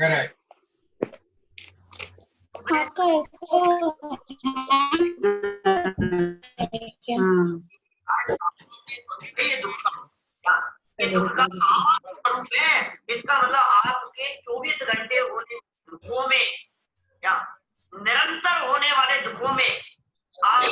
Correct. आपका ऐसा ये दुख का स्वरूप है। इसका मतलब आपके 24 घंटे होने दुखों में या निरंतर होने वाले दुखों में आप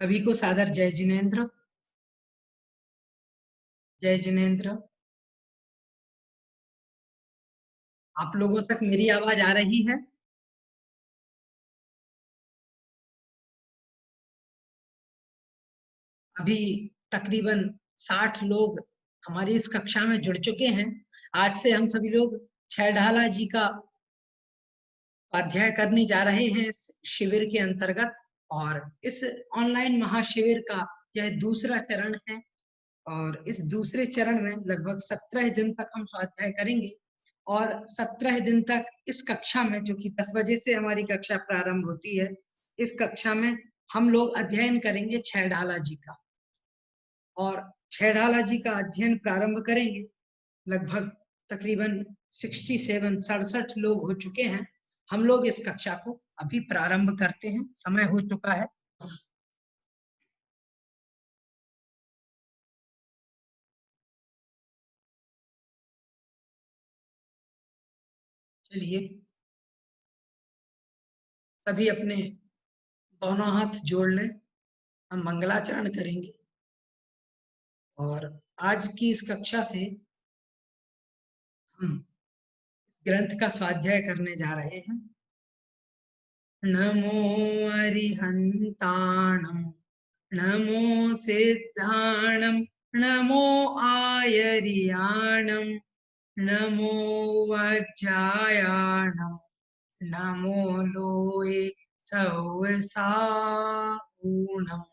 सभी को सादर जय जिनेंद्र। जय जिनेंद्र। आप लोगों तक मेरी आवाज आ रही है? अभी तकरीबन 60 लोग हमारी इस कक्षा में जुड़ चुके हैं। आज से हम सभी लोग छैढाला जी का अध्याय करने जा रहे हैं इस शिविर के अंतर्गत। और इस ऑनलाइन महाशिविर का यह दूसरा चरण है और इस दूसरे चरण में लगभग 17 दिन तक हम स्वाध्याय करेंगे। और 17 दिन तक इस कक्षा में, जो कि 10 बजे से हमारी कक्षा प्रारंभ होती है, इस कक्षा में हम लोग अध्ययन करेंगे छैढाला जी का। और छैढाला जी का अध्ययन प्रारंभ करेंगे। लगभग तकरीबन 67 लोग हो चुके हैं। हम लोग इस कक्षा को अभी प्रारंभ करते हैं, समय हो चुका है। चलिए सभी अपने दोनों हाथ जोड़ लें, हम मंगलाचरण करेंगे। और आज की इस कक्षा से हम ग्रंथ का स्वाध्याय करने जा रहे हैं। नमो अरिहंताणं नमो सिद्धाणं नमो आयर्याणं नमो वज्रायाणं नमो लोये सवसाऊणम्।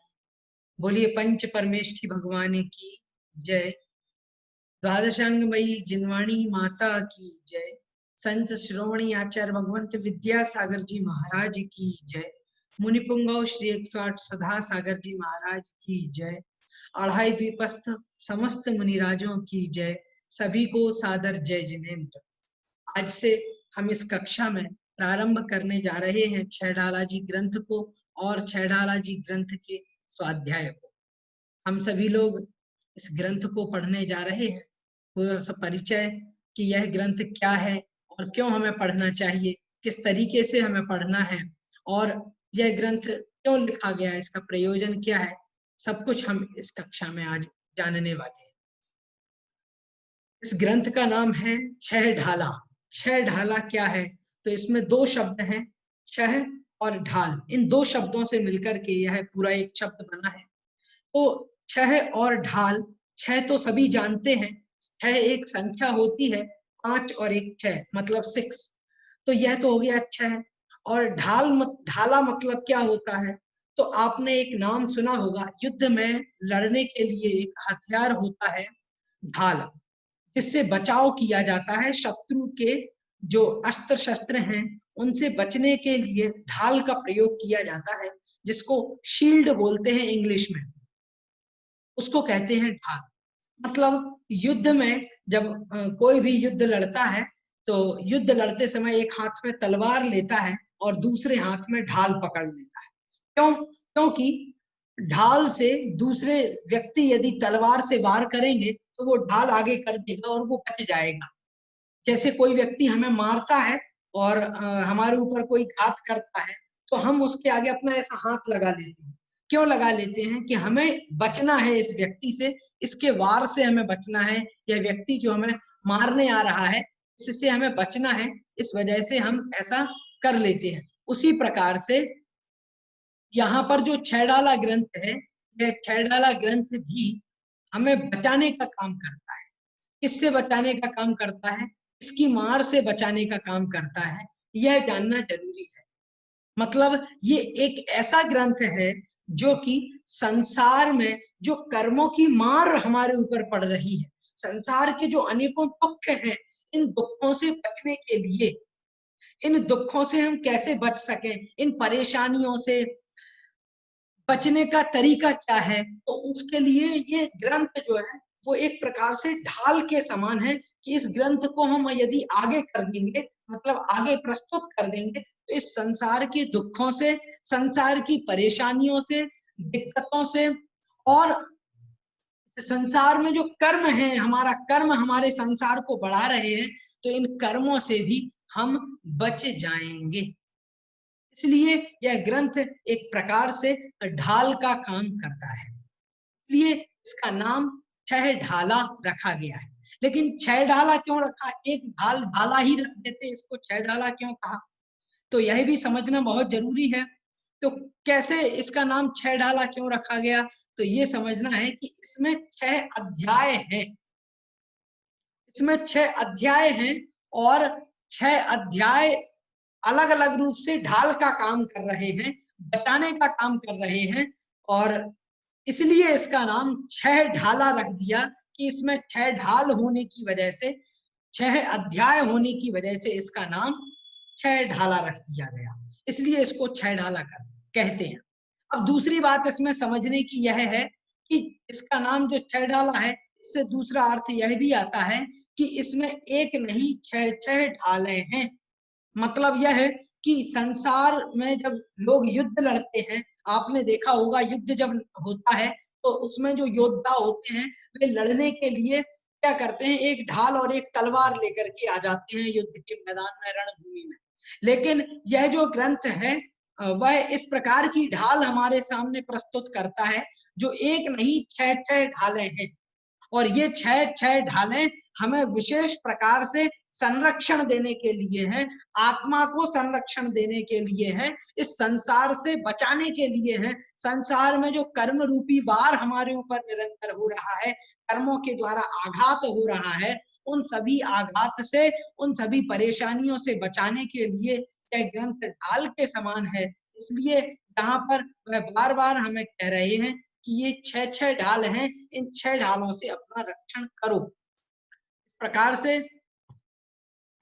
बोलिए पंच परमेष्ठी भगवान की जय। द्वादशांगमयी जिनवाणी माता की जय। संत श्रोमणी आचार्य भगवंत विद्यासागर जी महाराज की जय। मुनिपुंगव श्री 108 सुधा सागर जी महाराज की जय। अढ़ाई द्वीपस्थ समस्त मुनिराजों की जय। सभी को सादर जय जिनेन्द्र। आज से हम इस कक्षा में प्रारंभ करने जा रहे हैं छैढाला जी ग्रंथ को और छैढाला जी ग्रंथ के स्वाध्याय को। हम सभी लोग इस ग्रंथ को पढ़ने जा रहे हैं। थोड़ा सा परिचय कि यह ग्रंथ क्या है और क्यों हमें पढ़ना चाहिए, किस तरीके से हमें पढ़ना है और यह ग्रंथ क्यों लिखा गया है, इसका प्रयोजन क्या है, सब कुछ हम इस कक्षा में आज जानने वाले हैं। इस ग्रंथ का नाम है छैढाला। छैढाला क्या है? तो इसमें दो शब्द हैं, छह और ढाल। इन दो शब्दों से मिलकर के यह पूरा एक शब्द बना है। तो छह और ढाल, छह तो सभी जानते हैं, छह एक संख्या होती है, 5 और 1 6 मतलब 6। तो यह तो हो गया छह। और ढाला मतलब क्या होता है? तो आपने एक नाम सुना होगा, युद्ध में लड़ने के लिए एक हथियार होता है ढाल, जिससे बचाव किया जाता है। शत्रु के जो अस्त्र शस्त्र हैं उनसे बचने के लिए ढाल का प्रयोग किया जाता है, जिसको शील्ड बोलते हैं इंग्लिश में, उसको कहते हैं ढाल। मतलब युद्ध में जब कोई भी युद्ध लड़ता है तो युद्ध लड़ते समय एक हाथ में तलवार लेता है और दूसरे हाथ में ढाल पकड़ लेता है। क्यों? क्योंकि ढाल से दूसरे व्यक्ति यदि तलवार से वार करेंगे तो वो ढाल आगे कर देगा और वो बच जाएगा। जैसे कोई व्यक्ति हमें मारता है और हमारे ऊपर कोई घात करता है तो हम उसके आगे अपना ऐसा हाथ लगा लेते हैं। क्यों लगा लेते हैं? कि हमें बचना है इस व्यक्ति से, इसके वार से हमें बचना है। यह व्यक्ति जो हमें मारने आ रहा है इससे हमें बचना है, इस वजह से हम ऐसा कर लेते हैं। उसी प्रकार से यहाँ पर जो छैढाला ग्रंथ है, यह छैढाला ग्रंथ भी हमें बचाने का काम करता है। किससे बचाने का काम करता है? इसकी मार से बचाने का काम करता है, यह जानना जरूरी है। मतलब ये एक ऐसा ग्रंथ है जो कि संसार में जो कर्मों की मार हमारे ऊपर पड़ रही है, संसार के जो अनेकों दुख हैं, इन दुखों से बचने के लिए, इन दुखों से हम कैसे बच सकें, इन परेशानियों से बचने का तरीका क्या है, तो उसके लिए ये ग्रंथ जो है वो एक प्रकार से ढाल के समान है कि इस ग्रंथ को हम यदि आगे कर देंगे, मतलब आगे प्रस्तुत कर देंगे, तो इस संसार के दुखों से, संसार की परेशानियों से, दिक्कतों से और संसार में जो कर्म है, हमारा कर्म हमारे संसार को बढ़ा रहे हैं, तो इन कर्मों से भी हम बच जाएंगे। इसलिए यह ग्रंथ एक प्रकार से ढाल का काम करता है, इसलिए इसका नाम छैढाला रखा गया है। लेकिन छैढाला क्यों रखा? एक ढाल ढाला ही रख देते, इसको छैढाला क्यों कहा? तो यह भी समझना बहुत जरूरी है। तो कैसे इसका नाम छैढाला क्यों रखा गया? तो ये समझना है कि इसमें 6 अध्याय हैं, इसमें 6 अध्याय हैं और 6 अध्याय अलग अलग रूप से ढाल का काम कर रहे हैं, बचाने का काम कर रहे हैं। और इसलिए इसका नाम छैढाला रख दिया कि इसमें 6 ढाल होने की वजह से, 6 अध्याय होने की वजह से इसका नाम छैढाला रख दिया गया, इसलिए इसको छैढाला कहते हैं। अब दूसरी बात इसमें समझने की यह है कि इसका नाम जो छैढाला है, इससे दूसरा अर्थ यह भी आता है कि इसमें एक नहीं 6 ढालें हैं। मतलब यह है कि संसार में जब लोग युद्ध लड़ते हैं, आपने देखा होगा युद्ध जब होता है तो उसमें जो योद्धा होते हैं वे लड़ने के लिए क्या करते हैं? एक ढाल और एक तलवार लेकर के आ जाते हैं युद्ध के मैदान में, रणभूमि में। लेकिन यह जो ग्रंथ है वह इस प्रकार की ढाल हमारे सामने प्रस्तुत करता है जो एक नहीं 6 ढालें हैं। और ये 6 ढालें हमें विशेष प्रकार से संरक्षण देने के लिए है, आत्मा को संरक्षण देने के लिए है, इस संसार से बचाने के लिए है। संसार में जो कर्म रूपी वार हमारे ऊपर निरंतर हो रहा है, कर्मों के द्वारा आघात हो रहा है, उन सभी आघात से, उन सभी परेशानियों से बचाने के लिए यह ग्रंथ ढाल के समान है। इसलिए यहाँ पर वह बार बार हमें कह रहे हैं कि ये 6 ढाल हैं, इन 6 ढालों से अपना रक्षण करो। इस प्रकार से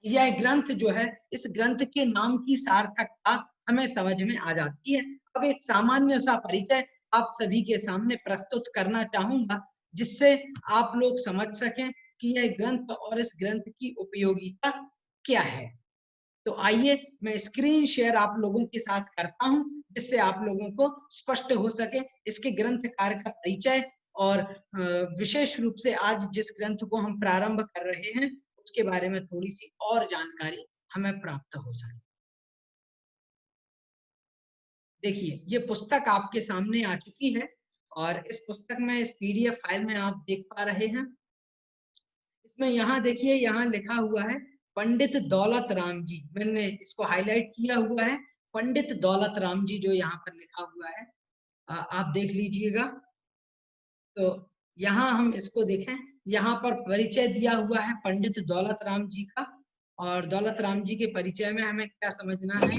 यह ग्रंथ जो है, इस ग्रंथ के नाम की सार्थकता हमें समझ में आ जाती है। अब एक सामान्य सा परिचय आप सभी के सामने प्रस्तुत करना चाहूंगा, जिससे आप लोग समझ सकें कि यह ग्रंथ और इस ग्रंथ की उपयोगिता क्या है। तो आइए मैं स्क्रीन शेयर आप लोगों के साथ करता हूं, जिससे आप लोगों को स्पष्ट हो सके इसके ग्रंथकार का परिचय, और विशेष रूप से आज जिस ग्रंथ को हम प्रारंभ कर रहे हैं उसके बारे में थोड़ी सी और जानकारी हमें प्राप्त हो सके। देखिए, ये पुस्तक आपके सामने आ चुकी है और इस पुस्तक में, इस पीडीएफ फाइल में आप देख पा रहे हैं, इसमें यहाँ देखिए, यहाँ लिखा हुआ है पंडित दौलत राम जी। मैंने इसको हाईलाइट किया हुआ है, पंडित दौलत राम जी जो यहाँ पर लिखा हुआ है, आप देख लीजिएगा। तो यहाँ हम इसको देखें, यहाँ पर परिचय दिया हुआ है पंडित दौलत राम जी का, और दौलत राम जी के परिचय में हमें क्या समझना है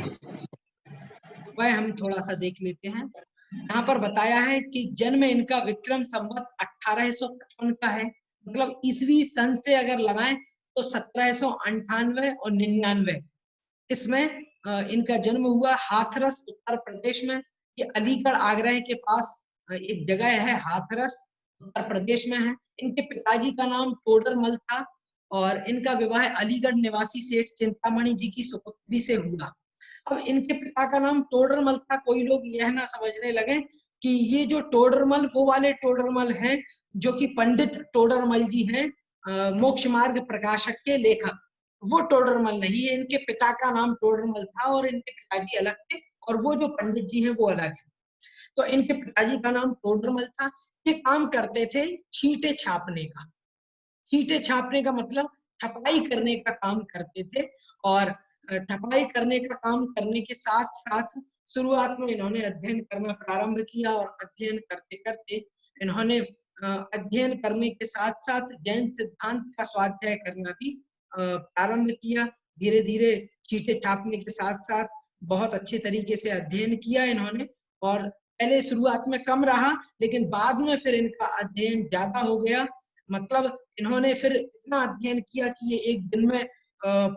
वह हम थोड़ा सा देख लेते हैं। यहाँ पर बताया है कि जन्म इनका विक्रम संवत 1855 का है, मतलब ईसवी सन से अगर लगाएं तो 1798 और 99 इसमें इनका जन्म हुआ। हाथरस उत्तर प्रदेश में, ये अलीगढ़ आगरा के पास एक जगह है, हाथरस उत्तर प्रदेश में है। इनके पिताजी का नाम टोडरमल था और इनका विवाह अलीगढ़ निवासी सेठ चिंतामणि जी की सुपुत्री से हुआ। अब इनके पिता का नाम टोडरमल था, कोई लोग यह ना समझने लगे कि ये जो टोडरमल वो वाले टोडरमल हैं जो कि पंडित टोडरमल जी हैं, मोक्ष मार्ग प्रकाशक के लेखक, वो टोडरमल नहीं है। इनके पिता का नाम टोडरमल था और इनके पिताजी अलग थे, और वो जो पंडित जी हैं वो अलग है। तो इनके पिताजी का नाम टोडरमल था। ये काम करते थे छींटे छापने का। छींटे छापने का मतलब छपाई करने का काम करते थे, और छपाई करने का काम करने के साथ साथ शुरुआत में इन्होंने अध्ययन करना प्रारंभ किया, और अध्ययन करते करते इन्होंने अध्ययन करने के साथ साथ जैन सिद्धांत का स्वाध्याय करना भी प्रारंभ किया। धीरे धीरे चीटे छापने के साथ साथ बहुत अच्छे तरीके से अध्ययन किया इन्होंने, और पहले शुरुआत में कम रहा लेकिन बाद में फिर इनका अध्ययन ज्यादा हो गया। मतलब इन्होंने फिर इतना अध्ययन किया कि ये एक दिन में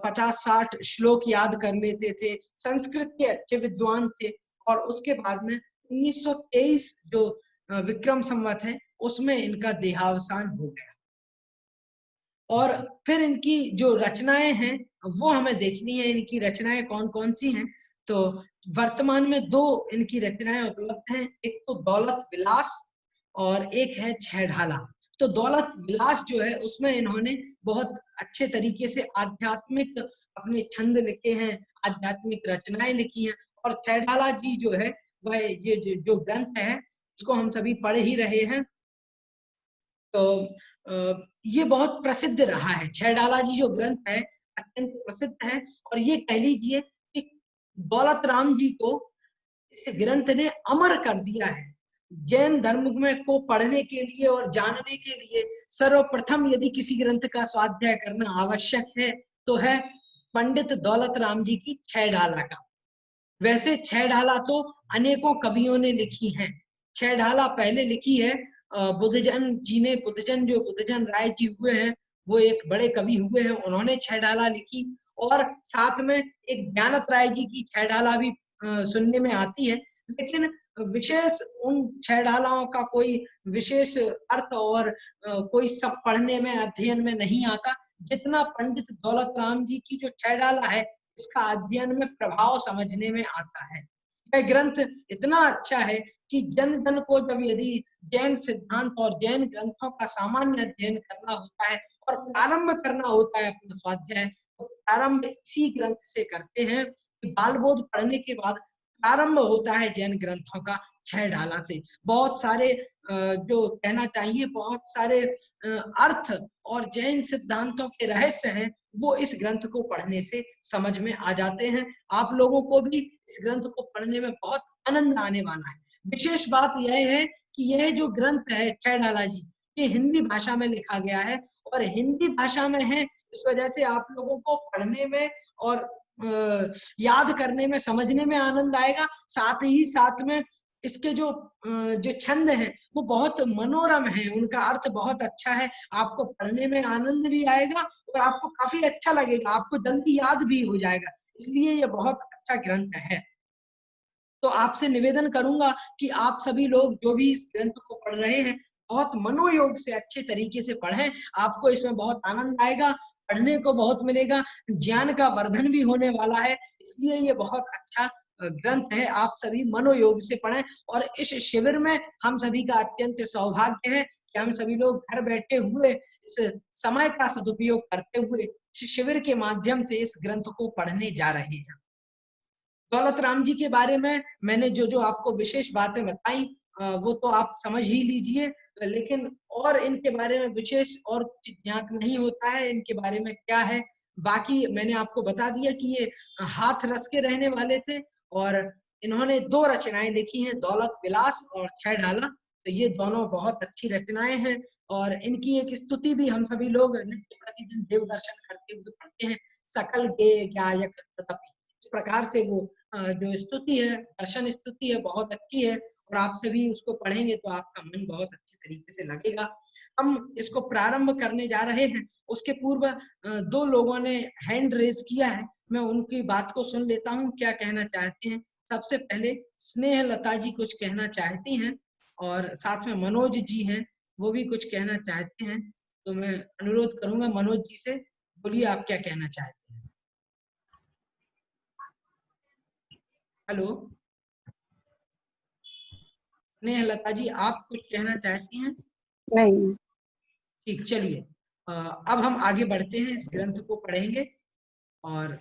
50-60 श्लोक याद कर लेते थे। संस्कृत के अच्छे विद्वान थे, और उसके बाद में 1923 जो विक्रम संवत है उसमें इनका देहावसान हो गया। और फिर इनकी जो रचनाएं हैं वो हमें देखनी है, इनकी रचनाएं कौन कौन सी हैं। तो वर्तमान में 2 इनकी रचनाएं उपलब्ध हैं, एक तो दौलत विलास और एक है छह ढाला। तो दौलत विलास जो है उसमें इन्होंने बहुत अच्छे तरीके से आध्यात्मिक अपने छंद लिखे हैं, आध्यात्मिक रचनाएं लिखी हैं। और छह ढाला जी जो है वह ये जो ग्रंथ है इसको हम सभी पढ़ ही रहे हैं। तो ये बहुत प्रसिद्ध रहा है। छह ढाला जी जो ग्रंथ है अत्यंत प्रसिद्ध है, और ये कह लीजिए कि दौलत राम जी को इस ग्रंथ ने अमर कर दिया है। जैन धर्म में को पढ़ने के लिए और जानने के लिए सर्वप्रथम यदि किसी ग्रंथ का स्वाध्याय करना आवश्यक है तो है पंडित दौलत राम जी की छह ढाला का। वैसे छह ढाला तो अनेकों कवियों ने लिखी हैं। छह ढाला पहले लिखी है बुद्धजन जी ने। बुद्धजन राय जी हुए हैं, वो एक बड़े कवि हुए हैं, उन्होंने छह ढाला लिखी। और साथ में एक ज्ञानत राय जी की छह ढाला भी सुनने में आती है, लेकिन विशेष उन छह ढालाओं का कोई विशेष अर्थ और कोई सब पढ़ने में अध्ययन में नहीं आता, जितना पंडित दौलत राम जी की जो छह ढाला है इसका अध्ययन में प्रभाव समझने में आता है। यह ग्रंथ इतना अच्छा है कि जन जन को जब यदि जैन सिद्धांत और जैन ग्रंथों का सामान्य अध्ययन करना होता है और प्रारंभ करना होता है अपना स्वाध्याय, तो प्रारंभ इसी ग्रंथ से करते हैं कि बालबोध पढ़ने के बाद प्रारंभ होता है जैन ग्रंथों का छह ढाला से। बहुत सारे जो कहना चाहिए बहुत सारे अर्थ और जैन सिद्धांतों के रहस्य हैं वो इस ग्रंथ को पढ़ने से समझ में आ जाते हैं। आप लोगों को भी इस ग्रंथ को पढ़ने में बहुत आनंद आने वाला है। विशेष बात यह है कि यह जो ग्रंथ है छह ढाला जी, ये हिंदी भाषा में लिखा गया है, और हिंदी भाषा में है इस वजह से आप लोगों को पढ़ने में और याद करने में, समझने में आनंद आएगा। साथ ही साथ में इसके जो छंद हैं वो बहुत मनोरम है, उनका अर्थ बहुत अच्छा है। आपको पढ़ने में आनंद भी आएगा और आपको काफी अच्छा लगेगा, आपको जल्दी याद भी हो जाएगा, इसलिए ये बहुत अच्छा ग्रंथ है। तो आपसे निवेदन करूंगा कि आप सभी लोग जो भी इस ग्रंथ को पढ़ रहे हैं बहुत मनोयोग से अच्छे तरीके से पढ़ें। आपको इसमें बहुत आनंद आएगा, पढ़ने को बहुत मिलेगा, ज्ञान का वर्धन भी होने वाला है। इसलिए ये बहुत अच्छा ग्रंथ है, आप सभी मनोयोग से पढ़ें। और इस शिविर में हम सभी का अत्यंत सौभाग्य है कि हम सभी लोग घर बैठे हुए इस समय का सदुपयोग करते हुए इस शिविर के माध्यम से इस ग्रंथ को पढ़ने जा रहे हैं। दौलत राम जी के बारे में मैंने जो जो आपको विशेष बातें बताई वो तो आप समझ ही लीजिए, लेकिन और इनके बारे में विशेष और ज्ञात नहीं होता है इनके बारे में क्या है। बाकी मैंने आपको बता दिया कि ये हाथ रस के रहने वाले थे और इन्होंने 2 रचनाएं लिखी हैं, दौलत विलास और छह ढाला। तो ये दोनों बहुत अच्छी रचनाएं हैं और इनकी एक स्तुति भी हम सभी लोग नित्य प्रतिदिन देव दर्शन करते हुए पढ़ते हैं, सकल गेय गायक तथापि। इस प्रकार से वो जो स्तुति है, दर्शन स्तुति है, बहुत अच्छी है और आप सभी उसको पढ़ेंगे तो आपका मन बहुत अच्छे तरीके से लगेगा। हम इसको प्रारंभ करने जा रहे हैं, उसके पूर्व 2 लोगों ने हैंड रेज किया है, मैं उनकी बात को सुन लेता हूँ क्या कहना चाहते हैं। सबसे पहले स्नेह लता जी कुछ कहना चाहती हैं और साथ में मनोज जी हैं, वो भी कुछ कहना चाहते हैं। तो मैं अनुरोध करूंगा मनोज जी से, बोलिए आप क्या कहना चाहते हैं। हेलो स्नेह लता जी, आप कुछ कहना चाहती हैं? नहीं। ठीक, चलिए अब हम आगे बढ़ते हैं, इस ग्रंथ को पढ़ेंगे और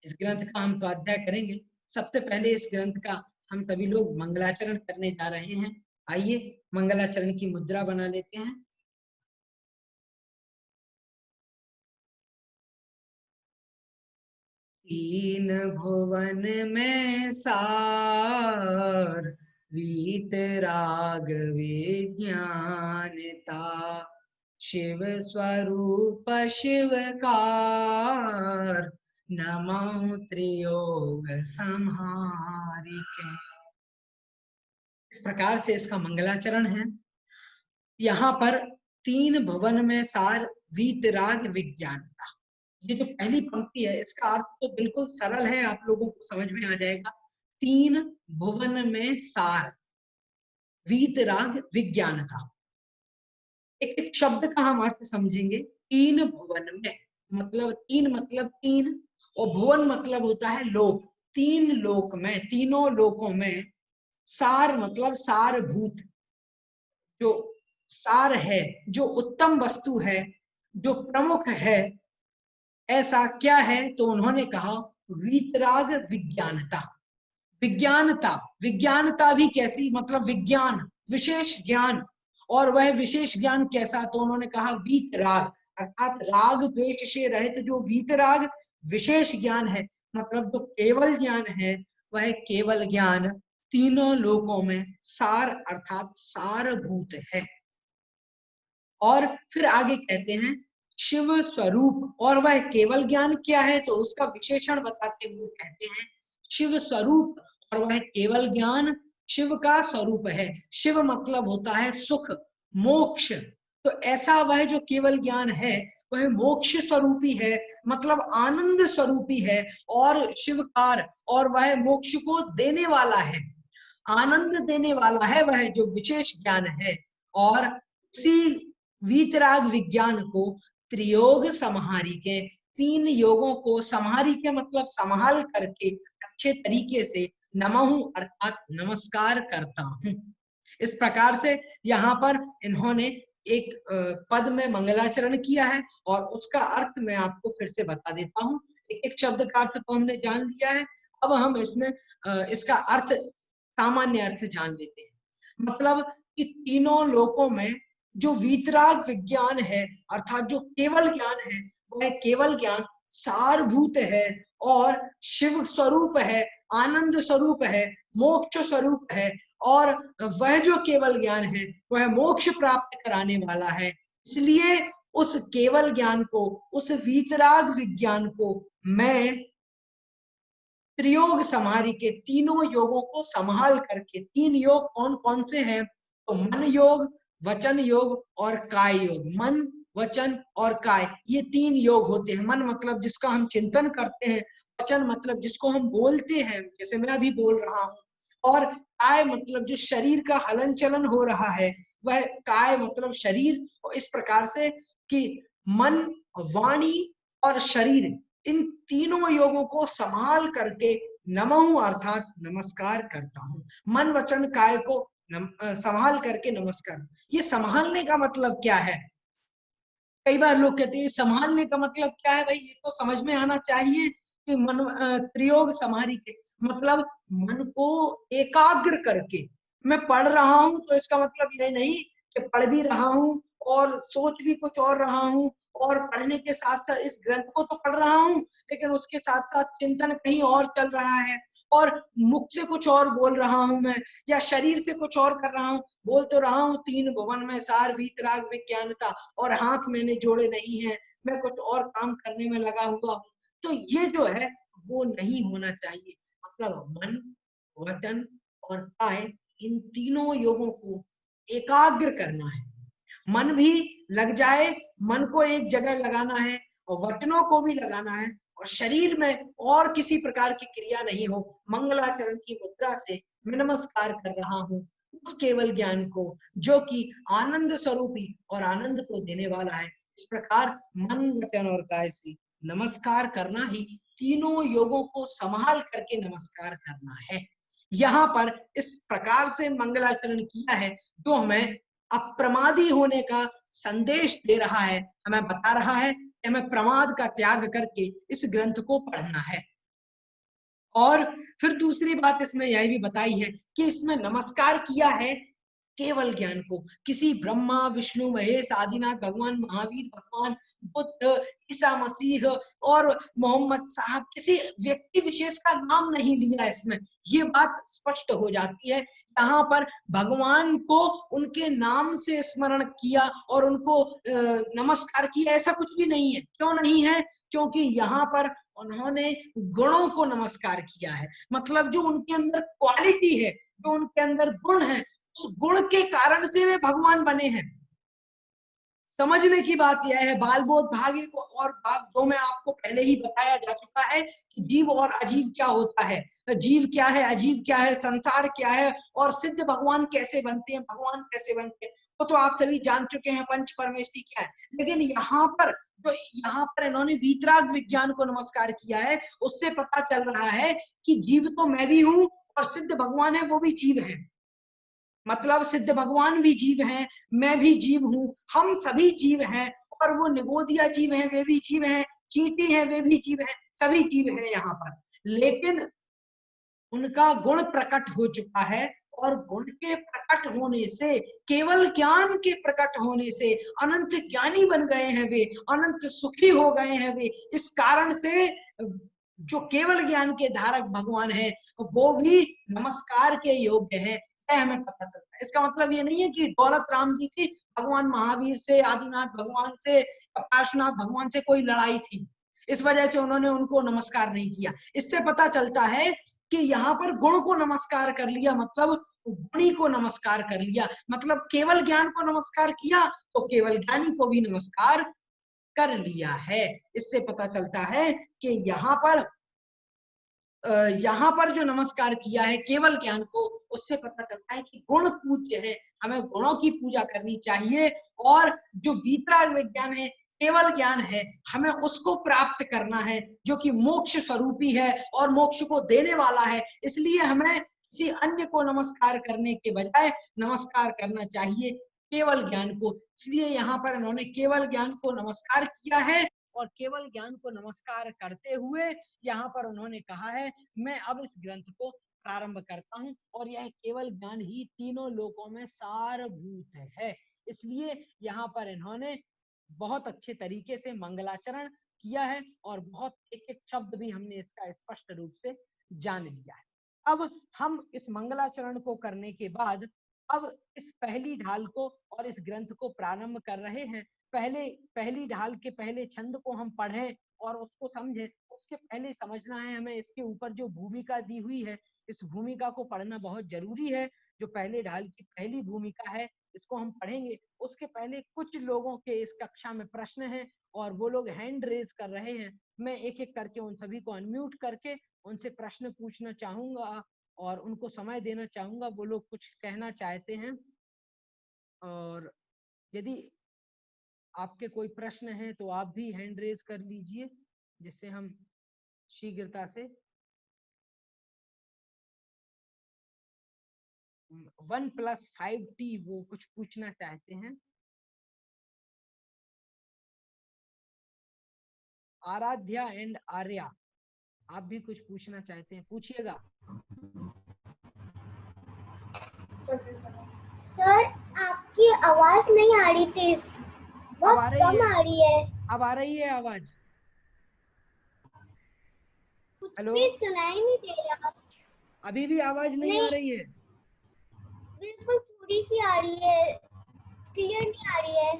इस ग्रंथ का हम स्वाध्याय करेंगे। सबसे पहले इस ग्रंथ का हम सभी लोग मंगलाचरण करने जा रहे हैं। आइए मंगलाचरण की मुद्रा बना लेते हैं। तीन भुवन में सार वीत राग विज्ञानता, शिव स्वरूप शिवकार, नमो त्रियोग संहारिके। इस प्रकार से इसका मंगलाचरण है। यहाँ पर तीन भुवन में सार वीतराग विज्ञानता, ये जो पहली पंक्ति है इसका अर्थ तो बिल्कुल सरल है, आप लोगों को समझ में आ जाएगा। तीन भुवन में सार वीतराग विज्ञानता, एक एक शब्द का हम अर्थ समझेंगे। तीन भुवन में मतलब तीन मतलब तीन और भुवन मतलब होता है लोक। तीन लोक में, तीनों लोकों में, सार मतलब सारभूत, जो सार है, जो उत्तम वस्तु है, जो प्रमुख है, ऐसा क्या है? तो उन्होंने कहा वीतराग विज्ञानता। विज्ञानता, विज्ञानता भी कैसी? मतलब विज्ञान, विशेष ज्ञान। और वह विशेष ज्ञान कैसा? तो उन्होंने कहा वीतराग, अर्थात राग द्वेष से रहित जो वीतराग विशेष ज्ञान है, मतलब जो केवल ज्ञान है, वह केवल ज्ञान तीनों लोकों में सार अर्थात सारभूत है। और फिर आगे कहते हैं शिव स्वरूप, और वह केवल ज्ञान क्या है? तो उसका विशेषण बताते हुए कहते हैं शिव स्वरूप, और वह केवल ज्ञान शिव का स्वरूप है। शिव मतलब होता है सुख, मोक्ष। तो ऐसा वह जो केवल ज्ञान है वह मोक्ष स्वरूपी है, मतलब आनंद स्वरूपी है और शिवकार, और वह मोक्ष को देने वाला है, आनंद देने वाला है वह जो विशेष ज्ञान है। और उसी वीतराग विज्ञान को त्रियोग संहारी के, तीन योगों को संहारी के मतलब संभाल करके अच्छे तरीके से नमहु अर्थात नमस्कार करता हूं। इस प्रकार से यहाँ पर इन्होंने एक पद में मंगलाचरण किया है और उसका अर्थ मैं आपको फिर से बता देता हूँ। एक एक शब्द का अर्थ तो हमने जान लिया है, अब हम इसमें इसका अर्थ, सामान्य अर्थ जान लेते हैं। मतलब कि तीनों लोकों में जो वीतराग विज्ञान है अर्थात जो केवल ज्ञान है, वह केवल ज्ञान सारभूत है और शिव स्वरूप है, आनंद स्वरूप है, मोक्ष स्वरूप है, और वह जो केवल ज्ञान है वह मोक्ष प्राप्त कराने वाला है। इसलिए उस केवल ज्ञान को, उस वीतराग विज्ञान को मैं त्रियोग संहारी के, तीनों योगों को संभाल करके, तीन योग कौन कौन से हैं? तो मन योग, वचन योग और काय योग। मन, वचन और काय, ये तीन योग होते हैं। मन मतलब जिसका हम चिंतन करते हैं, वचन मतलब जिसको हम बोलते हैं, जैसे मैं अभी बोल रहा हूँ, और काय मतलब जो शरीर का हलन चलन हो रहा है, वह काय मतलब शरीर। और इस प्रकार से कि मन, वाणी और शरीर, इन तीनों योगों को संभाल करके नमः अर्थात नमस्कार करता हूँ। मन वचन काय को संभाल करके नमस्कार। ये संभालने का मतलब क्या है? कई बार लोग कहते हैं संभालने का मतलब क्या है? भाई ये तो समझ में आना चाहिए कि मन प्रयोग समाधि के मतलब मन को एकाग्र करके। मैं पढ़ रहा हूं तो इसका मतलब ये नहीं कि पढ़ भी रहा हूं और सोच भी कुछ और रहा हूं, और पढ़ने के साथ साथ इस ग्रंथ को तो पढ़ रहा हूं लेकिन उसके साथ साथ चिंतन कहीं और चल रहा है, और मुख से कुछ और बोल रहा हूं मैं, या शरीर से कुछ और कर रहा हूं। बोल तो रहा हूं तीन भुवन में सार वीतराग विज्ञानता, और हाथ मैंने जोड़े नहीं है, मैं कुछ और काम करने में लगा हुआ हूँ। तो ये जो है वो नहीं होना चाहिए। मतलब मन, वचन और काय, इन तीनों योगों को एकाग्र करना है। मन भी लग जाए, मन को एक जगह लगाना है, और वचनों को भी लगाना है, और शरीर में और किसी प्रकार की क्रिया नहीं हो। मंगलाचरण की मुद्रा से मैं नमस्कार कर रहा हूँ उस केवल ज्ञान को जो कि आनंद स्वरूपी और आनंद को देने वाला है। इस प्रकार मन, वचन और काय से नमस्कार करना ही तीनों योगों को संभाल करके नमस्कार करना है। यहाँ पर इस प्रकार से मंगलाचरण किया है जो हमें अप्रमादी होने का संदेश दे रहा है, हमें बता रहा है कि हमें प्रमाद का त्याग करके इस ग्रंथ को पढ़ना है। और फिर दूसरी बात इसमें यह भी बताई है कि इसमें नमस्कार किया है केवल ज्ञान को। किसी ब्रह्मा, विष्णु, महेश, आदिनाथ, भगवान महावीर, भगवान बुद्ध, ईसा मसीह और मोहम्मद साहब, किसी व्यक्ति विशेष का नाम नहीं लिया इसमें। ये बात स्पष्ट हो जाती है। यहाँ पर भगवान को उनके नाम से स्मरण किया और उनको नमस्कार किया, ऐसा कुछ भी नहीं है। क्यों नहीं है? क्योंकि यहाँ पर उन्होंने गुणों को नमस्कार किया है। मतलब जो उनके अंदर क्वालिटी है, जो उनके अंदर गुण है, उस गुण के कारण से वे भगवान बने हैं। समझने की बात यह है, बाल बोध भाग 1 और भाग 2 में आपको पहले ही बताया जा चुका है कि जीव और अजीव क्या होता है, जीव क्या है, अजीव क्या है, संसार क्या है, और सिद्ध भगवान कैसे बनते हैं, भगवान कैसे बनते हैं, वो तो आप सभी जान चुके हैं। पंच परमेष्टि क्या है। लेकिन यहाँ पर इन्होंने वीतराग विज्ञान को नमस्कार किया है। उससे पता चल रहा है कि जीव तो मैं भी हूं और सिद्ध भगवान है वो भी जीव है। मतलब सिद्ध भगवान भी जीव हैं, मैं भी जीव हूं, हम सभी जीव हैं, और वो निगोदिया जीव हैं वे भी जीव हैं, चींटी हैं वे भी जीव हैं, सभी जीव हैं यहाँ पर। लेकिन उनका गुण प्रकट हो चुका है, और गुण के प्रकट होने से, केवल ज्ञान के प्रकट होने से अनंत ज्ञानी बन गए हैं वे, अनंत सुखी हो गए हैं वे। इस कारण से जो केवल ज्ञान के धारक भगवान है वो भी नमस्कार के योग्य है, हमें पता चलता है। इसका मतलब ये नहीं है कि दौलत राम जी की भगवान महावीर से, आदिनाथ भगवान से, पार्श्वनाथ भगवान से कोई लड़ाई थी, इस वजह से उन्होंने उनको नमस्कार नहीं किया। इससे पता चलता है कि यहाँ पर गुण को नमस्कार कर लिया, मतलब गुणी को नमस्कार कर लिया, मतलब केवल ज्ञान को नमस्कार किया तो केवल ज्ञानी को भी नमस्कार कर लिया है। इससे पता चलता है कि यहाँ पर जो नमस्कार किया है केवल ज्ञान को, उससे पता चलता है कि गुण पूज्य है, हमें गुणों की पूजा करनी चाहिए। और जो वीतराग विज्ञान है, केवल ज्ञान है, हमें उसको प्राप्त करना है जो कि मोक्ष स्वरूपी है और मोक्ष को देने वाला है। इसलिए हमें किसी अन्य को नमस्कार करने के बजाय नमस्कार करना चाहिए केवल ज्ञान को। इसलिए यहाँ पर इन्होंने केवल ज्ञान को नमस्कार किया है, और केवल ज्ञान को नमस्कार करते हुए यहाँ पर उन्होंने कहा है मैं अब इस ग्रंथ को प्रारंभ करता हूँ, और यह केवल ज्ञान ही तीनों लोकों में सारभूत है। इसलिए यहाँ पर इन्होंने बहुत अच्छे तरीके से मंगलाचरण किया है, और बहुत एक एक शब्द भी हमने इसका स्पष्ट रूप से जान लिया है। अब हम इस मंगलाचरण को करने के बाद अब इस पहली ढाल को और इस ग्रंथ को प्रारंभ कर रहे हैं। पहली ढाल के पहले छंद को हम पढ़ें और उसको समझें। उसके पहले समझना है हमें इसके ऊपर जो भूमिका दी हुई है, इस भूमिका को पढ़ना बहुत जरूरी है। जो पहले ढाल की पहली भूमिका है इसको हम पढ़ेंगे। उसके पहले कुछ लोगों के इस कक्षा में प्रश्न हैं और वो लोग हैंड रेज कर रहे हैं। मैं एक एक करके उन सभी को अनम्यूट करके उनसे प्रश्न पूछना चाहूंगा और उनको समय देना चाहूंगा, वो लोग कुछ कहना चाहते हैं। और यदि आपके कोई प्रश्न है तो आप भी हैंड रेज कर लीजिए, जिससे हम शीघ्रता से 1+5T वो कुछ पूछना चाहते हैं। आराध्या एंड आर्या, आप भी कुछ पूछना चाहते हैं, पूछिएगा। सर आपकी आवाज नहीं आ रही थी, बहुत आ रही कम है? आ रही है। अब आ रही है आवाज? कुछ हेलो, भी सुनाई नहीं दे रहा। अभी भी आवाज नहीं आ रही है? बिल्कुल थोड़ी सी आ रही है, क्लियर नहीं आ रही है।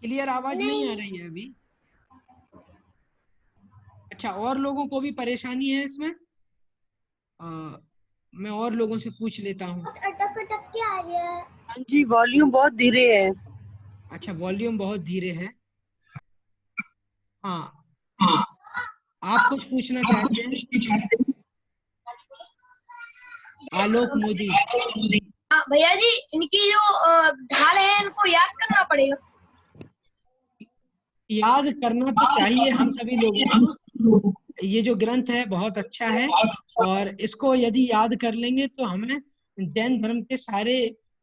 क्लियर आवाज नहीं आ नहीं। रही है अभी? अच्छा, और लोगों को भी परेशानी है इसमें? मैं और लोगों से पूछ लेता हूँ। बहुत अटक अटक के आ रही है। हाँ जी, वॉल्यूम बहुत धीरे है। अच्छा, वॉल्यूम बहुत धीरे है। हाँ, आप कुछ पूछना चाहते हैं? आलोक मोदी। भैया जी, इनकी जो ढाल है इनको याद करना पड़ेगा। याद करना तो चाहिए हम सभी लोगों को। ये जो ग्रंथ है बहुत अच्छा है और इसको यदि याद कर लेंगे तो हमें जैन धर्म के सारे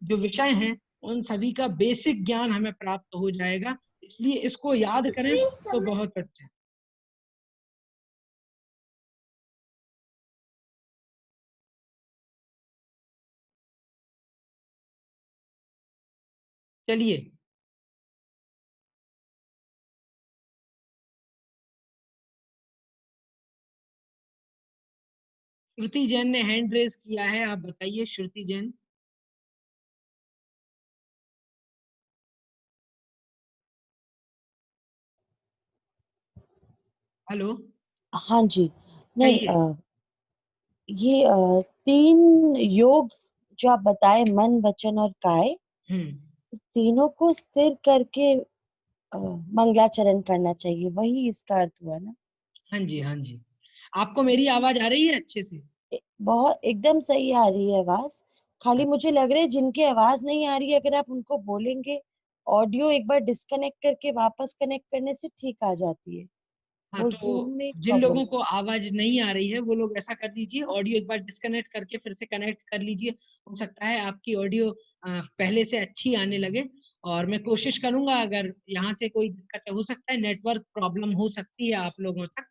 जो विषय हैं उन सभी का बेसिक ज्ञान हमें प्राप्त हो जाएगा, इसलिए इसको याद कुछ करें भी तो बहुत अच्छा है। चलिए, श्रुति जैन ने हैंड रेज किया है, आप बताइए श्रुति जैन। हेलो, हाँ जी, नहीं कहिए। ये 3 योग जो आप बताए, मन वचन और काय, हम्म, तीनों को स्थिर करके मंगलाचरण करना चाहिए, वही इसका अर्थ हुआ ना? हाँ जी, हाँ जी। आपको मेरी आवाज आ रही है अच्छे से? बहुत एकदम सही आ रही है आवाज। खाली मुझे लग रहा है जिनकी आवाज नहीं आ रही है, अगर आप उनको बोलेंगे ऑडियो एक बार डिस्कनेक्ट करके वापस कनेक्ट करने से ठीक आ जाती है। हाँ, वो जूम तो में जिन प्रॉब्लम लोगों है। को आवाज नहीं आ रही है वो लोग ऐसा कर लीजिए, ऑडियो एक बार डिस्कनेक्ट करके फिर से कनेक्ट कर लीजिए। हो सकता है आपकी ऑडियो पहले से अच्छी आने लगे। और मैं कोशिश करूंगा, अगर यहाँ से कोई दिक्कत है, हो सकता है नेटवर्क प्रॉब्लम हो सकती है आप लोगों तक,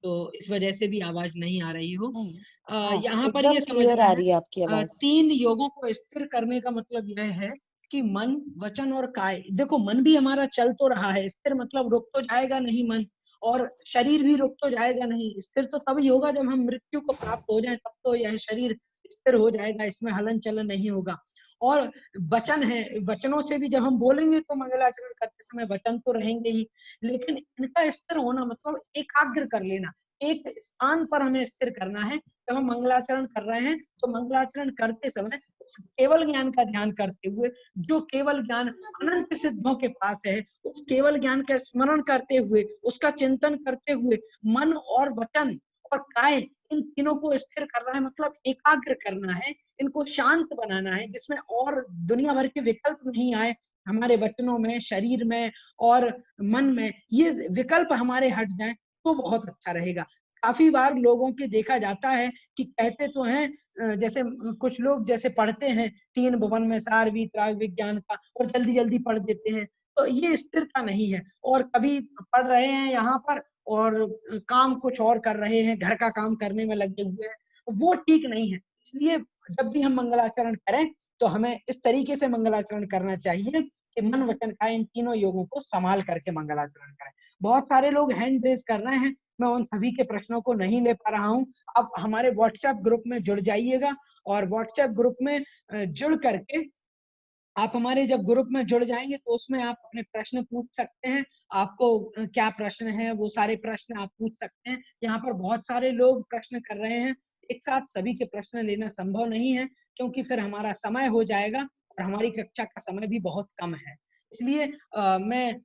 तो इस वजह से भी आवाज नहीं आ रही हो। नहीं, हाँ यहाँ पर ये एकदम क्लियर समझना आ है, रही है आपकी आवाज। 3 योगों को स्थिर करने का मतलब यह है कि मन वचन और काय। देखो, मन भी हमारा चल तो रहा है, स्थिर मतलब रुक तो जाएगा नहीं मन, और शरीर भी रुक तो जाएगा नहीं। स्थिर तो तभी होगा जब हम मृत्यु को प्राप्त हो जाए, तब तो यह शरीर स्थिर हो जाएगा, इसमें हलन चलन नहीं होगा। और वचन है, वचनों से भी जब हम बोलेंगे तो मंगलाचरण करते समय वचन तो रहेंगे ही, लेकिन इनका स्थिर होना मतलब एकाग्र कर लेना, एक स्थान पर हमें स्थिर करना है। जब हम मंगलाचरण कर रहे हैं तो मंगलाचरण करते समय उस केवल ज्ञान का ध्यान करते हुए, जो केवल ज्ञान अनंत सिद्धों के पास है, उस केवल ज्ञान का स्मरण करते हुए, उसका चिंतन करते हुए, मन और वचन और काय, इन तीनों को स्थिर करना है, मतलब एकाग्र करना है, इनको शांत बनाना है, जिसमें और दुनिया भर के विकल्प नहीं आए हमारे वचनों में, शरीर में और मन में। ये विकल्प हमारे हट जाएं तो बहुत अच्छा रहेगा। काफी बार लोगों के देखा जाता है कि कहते तो हैं, जैसे कुछ लोग जैसे पढ़ते हैं 3 भुवन में सार वीतराग विज्ञान का, और जल्दी जल्दी पढ़ देते हैं, तो ये स्थिरता नहीं है। और कभी पढ़ रहे हैं यहाँ पर और काम कुछ और कर रहे हैं, घर का काम करने में लगे हुए हैं, वो ठीक नहीं है। इसलिए जब भी हम मंगलाचरण करें तो हमें इस तरीके से मंगलाचरण करना चाहिए कि मन वचन का इन तीनों योगों को संभाल करके मंगलाचरण करें। बहुत सारे लोग हैंड रेज कर रहे हैं, मैं उन सभी के प्रश्नों को नहीं ले पा रहा हूँ। अब हमारे व्हाट्सएप ग्रुप में जुड़ जाइएगा, और व्हाट्सएप ग्रुप में जुड़ करके आप हमारे जब ग्रुप में जुड़ जाएंगे तो उसमें आप अपने प्रश्न पूछ सकते हैं। आपको क्या प्रश्न है वो सारे प्रश्न आप पूछ सकते हैं। यहाँ पर बहुत सारे लोग प्रश्न कर रहे हैं, एक साथ सभी के प्रश्न लेना संभव नहीं है, क्योंकि फिर हमारा समय हो जाएगा और हमारी कक्षा का समय भी बहुत कम है, इसलिए मैं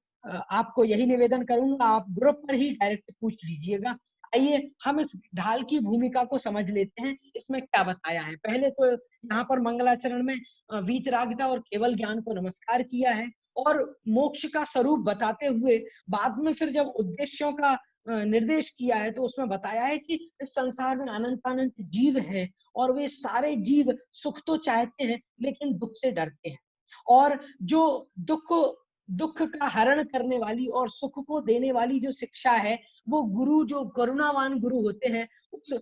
आपको यही निवेदन करूंगा, आप ग्रुप पर ही डायरेक्ट पूछ लीजिएगा। आइए हम इस ढाल की भूमिका को समझ लेते हैं, इसमें क्या बताया है। पहले तो यहाँ पर मंगलाचरण में वीतरागता और केवल ज्ञान को नमस्कार किया है और मोक्ष का स्वरूप बताते हुए बाद में फिर जब उद्देश्यों का निर्देश किया है तो उसमें बताया है कि इस संसार में अनंत अनंत जीव हैं और वे सारे जीव सुख तो चाहते हैं लेकिन दुख से डरते हैं, और जो दुख का हरण करने वाली और सुख को देने वाली जो शिक्षा है वो गुरु, जो करुणावान गुरु होते हैं, उस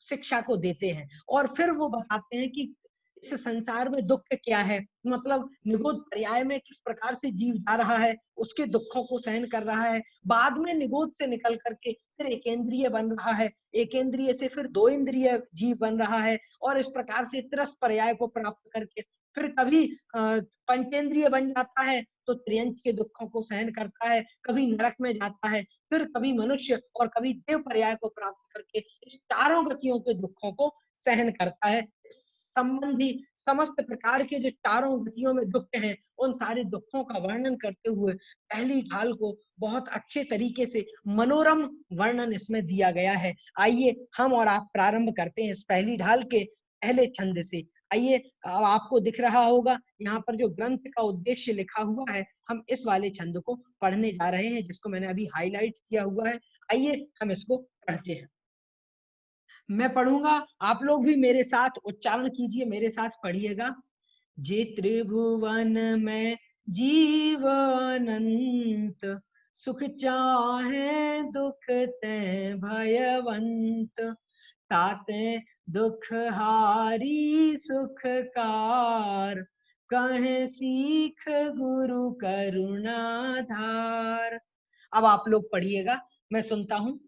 शिक्षा को देते हैं। और फिर वो बताते हैं कि इस संसार में दुख क्या है, मतलब निगोद पर्याय में किस प्रकार से जीव जा रहा है, उसके दुखों को सहन कर रहा है, बाद में निगोद से निकल करके फिर एकेंद्रिय बन रहा है, एकेंद्रिय से फिर दो इंद्रिय जीव बन रहा है, और इस प्रकार से त्रस पर्याय को प्राप्त करके फिर कभी पंचेंद्रिय बन जाता है तो त्रियंच के दुखों को सहन करता है, कभी नरक में जाता है, फिर कभी मनुष्य और कभी देव पर्याय को प्राप्त करके इस चारों गतियों के दुखों को सहन करता है। संबंधी समस्त प्रकार के जो चारों गतियों में दुख हैं, उन सारे दुखों का वर्णन करते हुए पहली ढाल को बहुत अच्छे तरीके से मनोरम वर्णन इसमें दिया गया है। आइए हम और आप प्रारंभ करते हैं इस पहली ढाल के पहले छंद से। आइए, अब आपको दिख रहा होगा यहाँ पर जो ग्रंथ का उद्देश्य लिखा हुआ है, हम इस वाले छंद को पढ़ने जा रहे हैं जिसको मैंने अभी हाईलाइट किया हुआ है। आइए हम इसको पढ़ते हैं। मैं पढ़ूंगा, आप लोग भी मेरे साथ उच्चारण कीजिए, मेरे साथ पढ़िएगा। जे त्रिभुवन में जीव अनंत, सुख चाहे दुख ते भयवंत, ताते दुख हारी सुखकार, कहे सीख गुरु करुणाधार। अब आप लोग पढ़िएगा, मैं सुनता हूँ।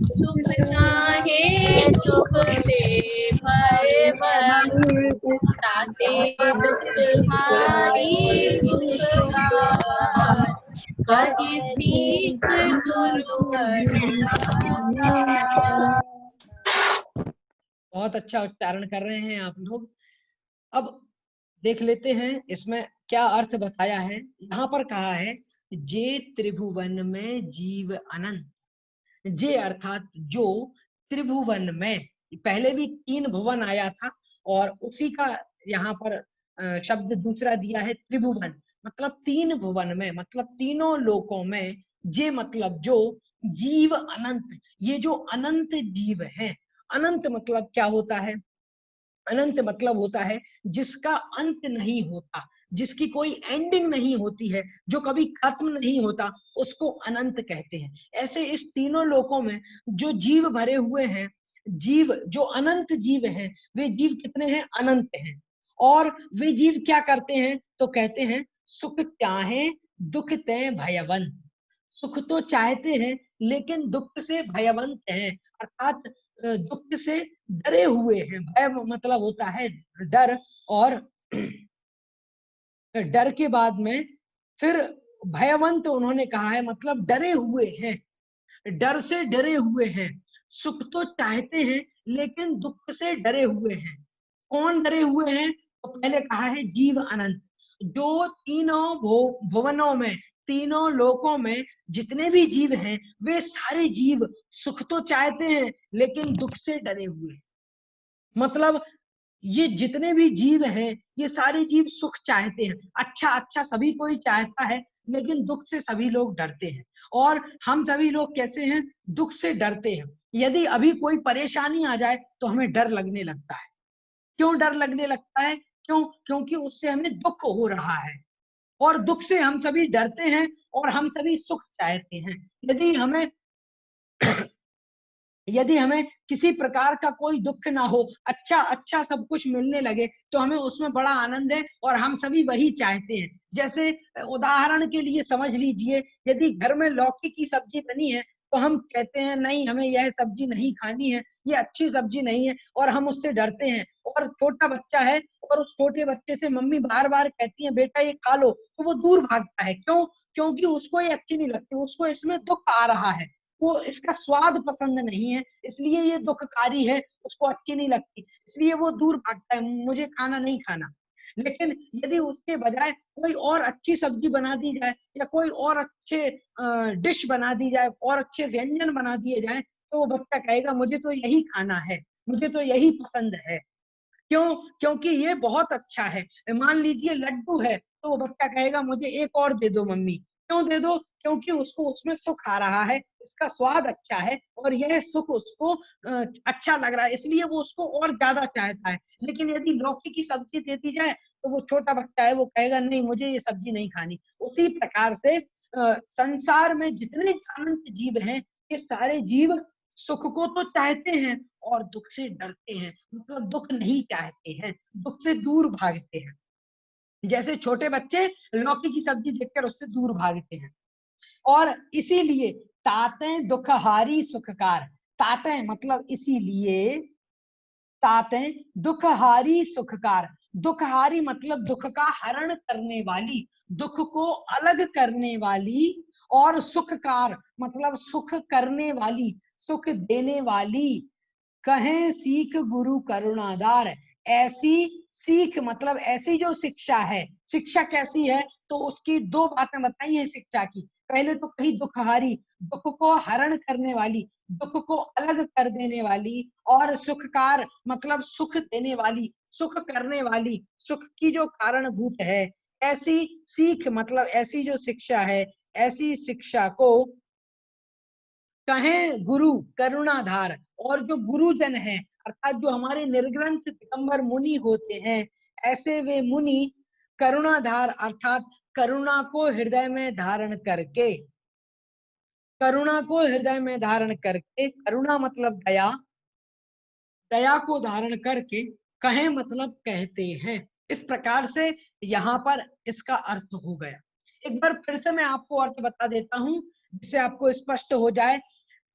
सुख चाहे दुख दे भयवंत, ताते दुख हारी सुखकार, कहे सीख गुरु करुणाधार। बहुत अच्छा उच्चारण कर रहे हैं आप लोग। अब देख लेते हैं इसमें क्या अर्थ बताया है। यहाँ पर कहा है जे त्रिभुवन में जीव अनंत, जे अर्थात जो त्रिभुवन में, पहले भी 3 भुवन आया था और उसी का यहाँ पर शब्द दूसरा दिया है त्रिभुवन, मतलब 3 भुवन में, मतलब तीनों लोकों में, जे मतलब जो, जीव अनंत, ये जो अनंत जीव हैं। अनंत मतलब क्या होता है? अनंत मतलब होता है जिसका अंत नहीं होता, जिसकी कोई एंडिंग नहीं होती है, जो कभी खत्म नहीं होता, उसको अनंत कहते हैं। ऐसे इस तीनों लोकों में जो जीव भरे हुए हैं, जीव जो अनंत जीव हैं, वे जीव कितने हैं? अनंत हैं। और वे जीव क्या करते हैं? तो कहते हैं सुख चाहे दुख ते भयवंत, सुख तो चाहते हैं लेकिन दुख से भयवंत हैं, अर्थात दुख से डरे हुए हैं। भय मतलब होता है डर, और डर के बाद में फिर भयवंत उन्होंने कहा है, मतलब डरे हुए हैं, डर से डरे हुए हैं। सुख तो चाहते हैं लेकिन दुख से डरे हुए हैं। कौन डरे हुए हैं? तो पहले कहा है जीव अनंत, जो तीनों भुवनों में, तीनों लोकों में जितने भी जीव हैं, वे सारे जीव सुख तो चाहते हैं लेकिन दुख से डरे हुए हैं। मतलब ये जितने भी जीव हैं, ये सारे जीव सुख चाहते हैं, अच्छा अच्छा सभी कोई चाहता है, लेकिन दुख से सभी लोग डरते हैं। और हम सभी लोग कैसे हैं? दुख से डरते हैं। यदि अभी कोई परेशानी आ जाए तो हमें डर लगने लगता है। क्यों डर लगने लगता है? क्योंकि उससे हमें दुख हो रहा है, और दुख से हम सभी डरते हैं और हम सभी सुख चाहते हैं। यदि हमें किसी प्रकार का कोई दुख ना हो, अच्छा अच्छा सब कुछ मिलने लगे, तो हमें उसमें बड़ा आनंद है और हम सभी वही चाहते हैं। जैसे उदाहरण के लिए समझ लीजिए, यदि घर में लौकी की सब्जी बनी है तो हम कहते हैं नहीं, हमें यह सब्जी नहीं खानी है, ये अच्छी सब्जी नहीं है, और हम उससे डरते हैं। और छोटा बच्चा है और उस छोटे बच्चे से मम्मी बार बार कहती है बेटा ये खा लो, तो वो दूर भागता है। क्यों? क्योंकि उसको ये अच्छी नहीं लगती, उसको इसमें दुख आ रहा है। वो इसका स्वाद पसंद नहीं है, इसलिए ये दुखकारी है, उसको अच्छी नहीं लगती, इसलिए वो दूर भागता है, मुझे खाना नहीं खाना। लेकिन यदि उसके बजाय कोई और अच्छी सब्जी बना दी जाए या कोई और अच्छे डिश बना दी जाए, और अच्छे व्यंजन बना दिए जाए, तो वो बच्चा कहेगा मुझे तो यही खाना है, मुझे तो यही पसंद है। क्यों? क्योंकि ये बहुत अच्छा है। मान लीजिए लड्डू है, तो वो बच्चा कहेगा मुझे एक और दे दो मम्मी। क्यों दे दो? क्योंकि उसको उसमें सुख आ रहा है, इसका स्वाद अच्छा है और यह सुख उसको अच्छा लग रहा है, इसलिए वो उसको और ज्यादा चाहता है। लेकिन यदि लौकी की सब्जी दे दी जाए, तो वो छोटा बच्चा है, वो कहेगा नहीं मुझे ये सब्जी नहीं खानी। उसी प्रकार से संसार में जितने अनंत जीव हैं, ये सारे जीव सुख को तो चाहते हैं और दुख से डरते हैं, मतलब दुख नहीं चाहते हैं, दुख से दूर भागते हैं। जैसे छोटे बच्चे लौकी की सब्जी देखकर उससे दूर भागते हैं। और इसीलिए ताते दुखहारी सुखकार, ताते मतलब इसीलिए, ताते दुखहारी सुखकार, दुखहारी मतलब दुख का हरण करने वाली, दुख को अलग करने वाली, और सुखकार मतलब सुख करने वाली, सुख देने वाली। कहें सीख गुरु करुणाधार, ऐसी सीख मतलब ऐसी जो शिक्षा है, शिक्षा कैसी है, तो उसकी दो बातें बताई हैं शिक्षा की। पहले तो कही दुखहारी, दुख को हरण करने वाली, दुख को अलग कर देने वाली, और सुखकार मतलब सुख देने वाली, सुख करने वाली, सुख की जो कारणभूत है। ऐसी सीख मतलब ऐसी जो शिक्षा है, ऐसी शिक्षा को कहें गुरु करुणाधार। और जो गुरुजन हैं, अर्थात जो हमारे निर्ग्रंथ दिगंबर मुनि होते हैं, ऐसे वे मुनि करुणाधार अर्थात करुणा को हृदय में धारण करके, करुणा को हृदय में धारण करके, करुणा मतलब दया, दया को धारण करके, कहें मतलब कहते हैं। इस प्रकार से यहाँ पर इसका अर्थ हो गया। एक बार फिर से मैं आपको अर्थ बता देता हूँ, जिससे आपको स्पष्ट हो जाए।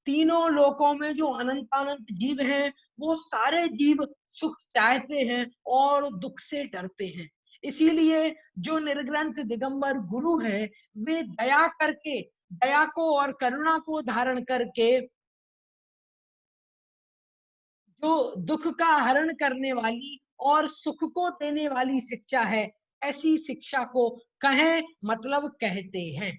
तीनों लोकों में जो अनंत अनंत जीव हैं, वो सारे जीव सुख चाहते हैं और दुख से डरते हैं। इसीलिए जो निर्ग्रंथ दिगंबर गुरु हैं, वे दया करके, दया को और करुणा को धारण करके, जो दुख का हरण करने वाली और सुख को देने वाली शिक्षा है, ऐसी शिक्षा को कहें मतलब कहते हैं।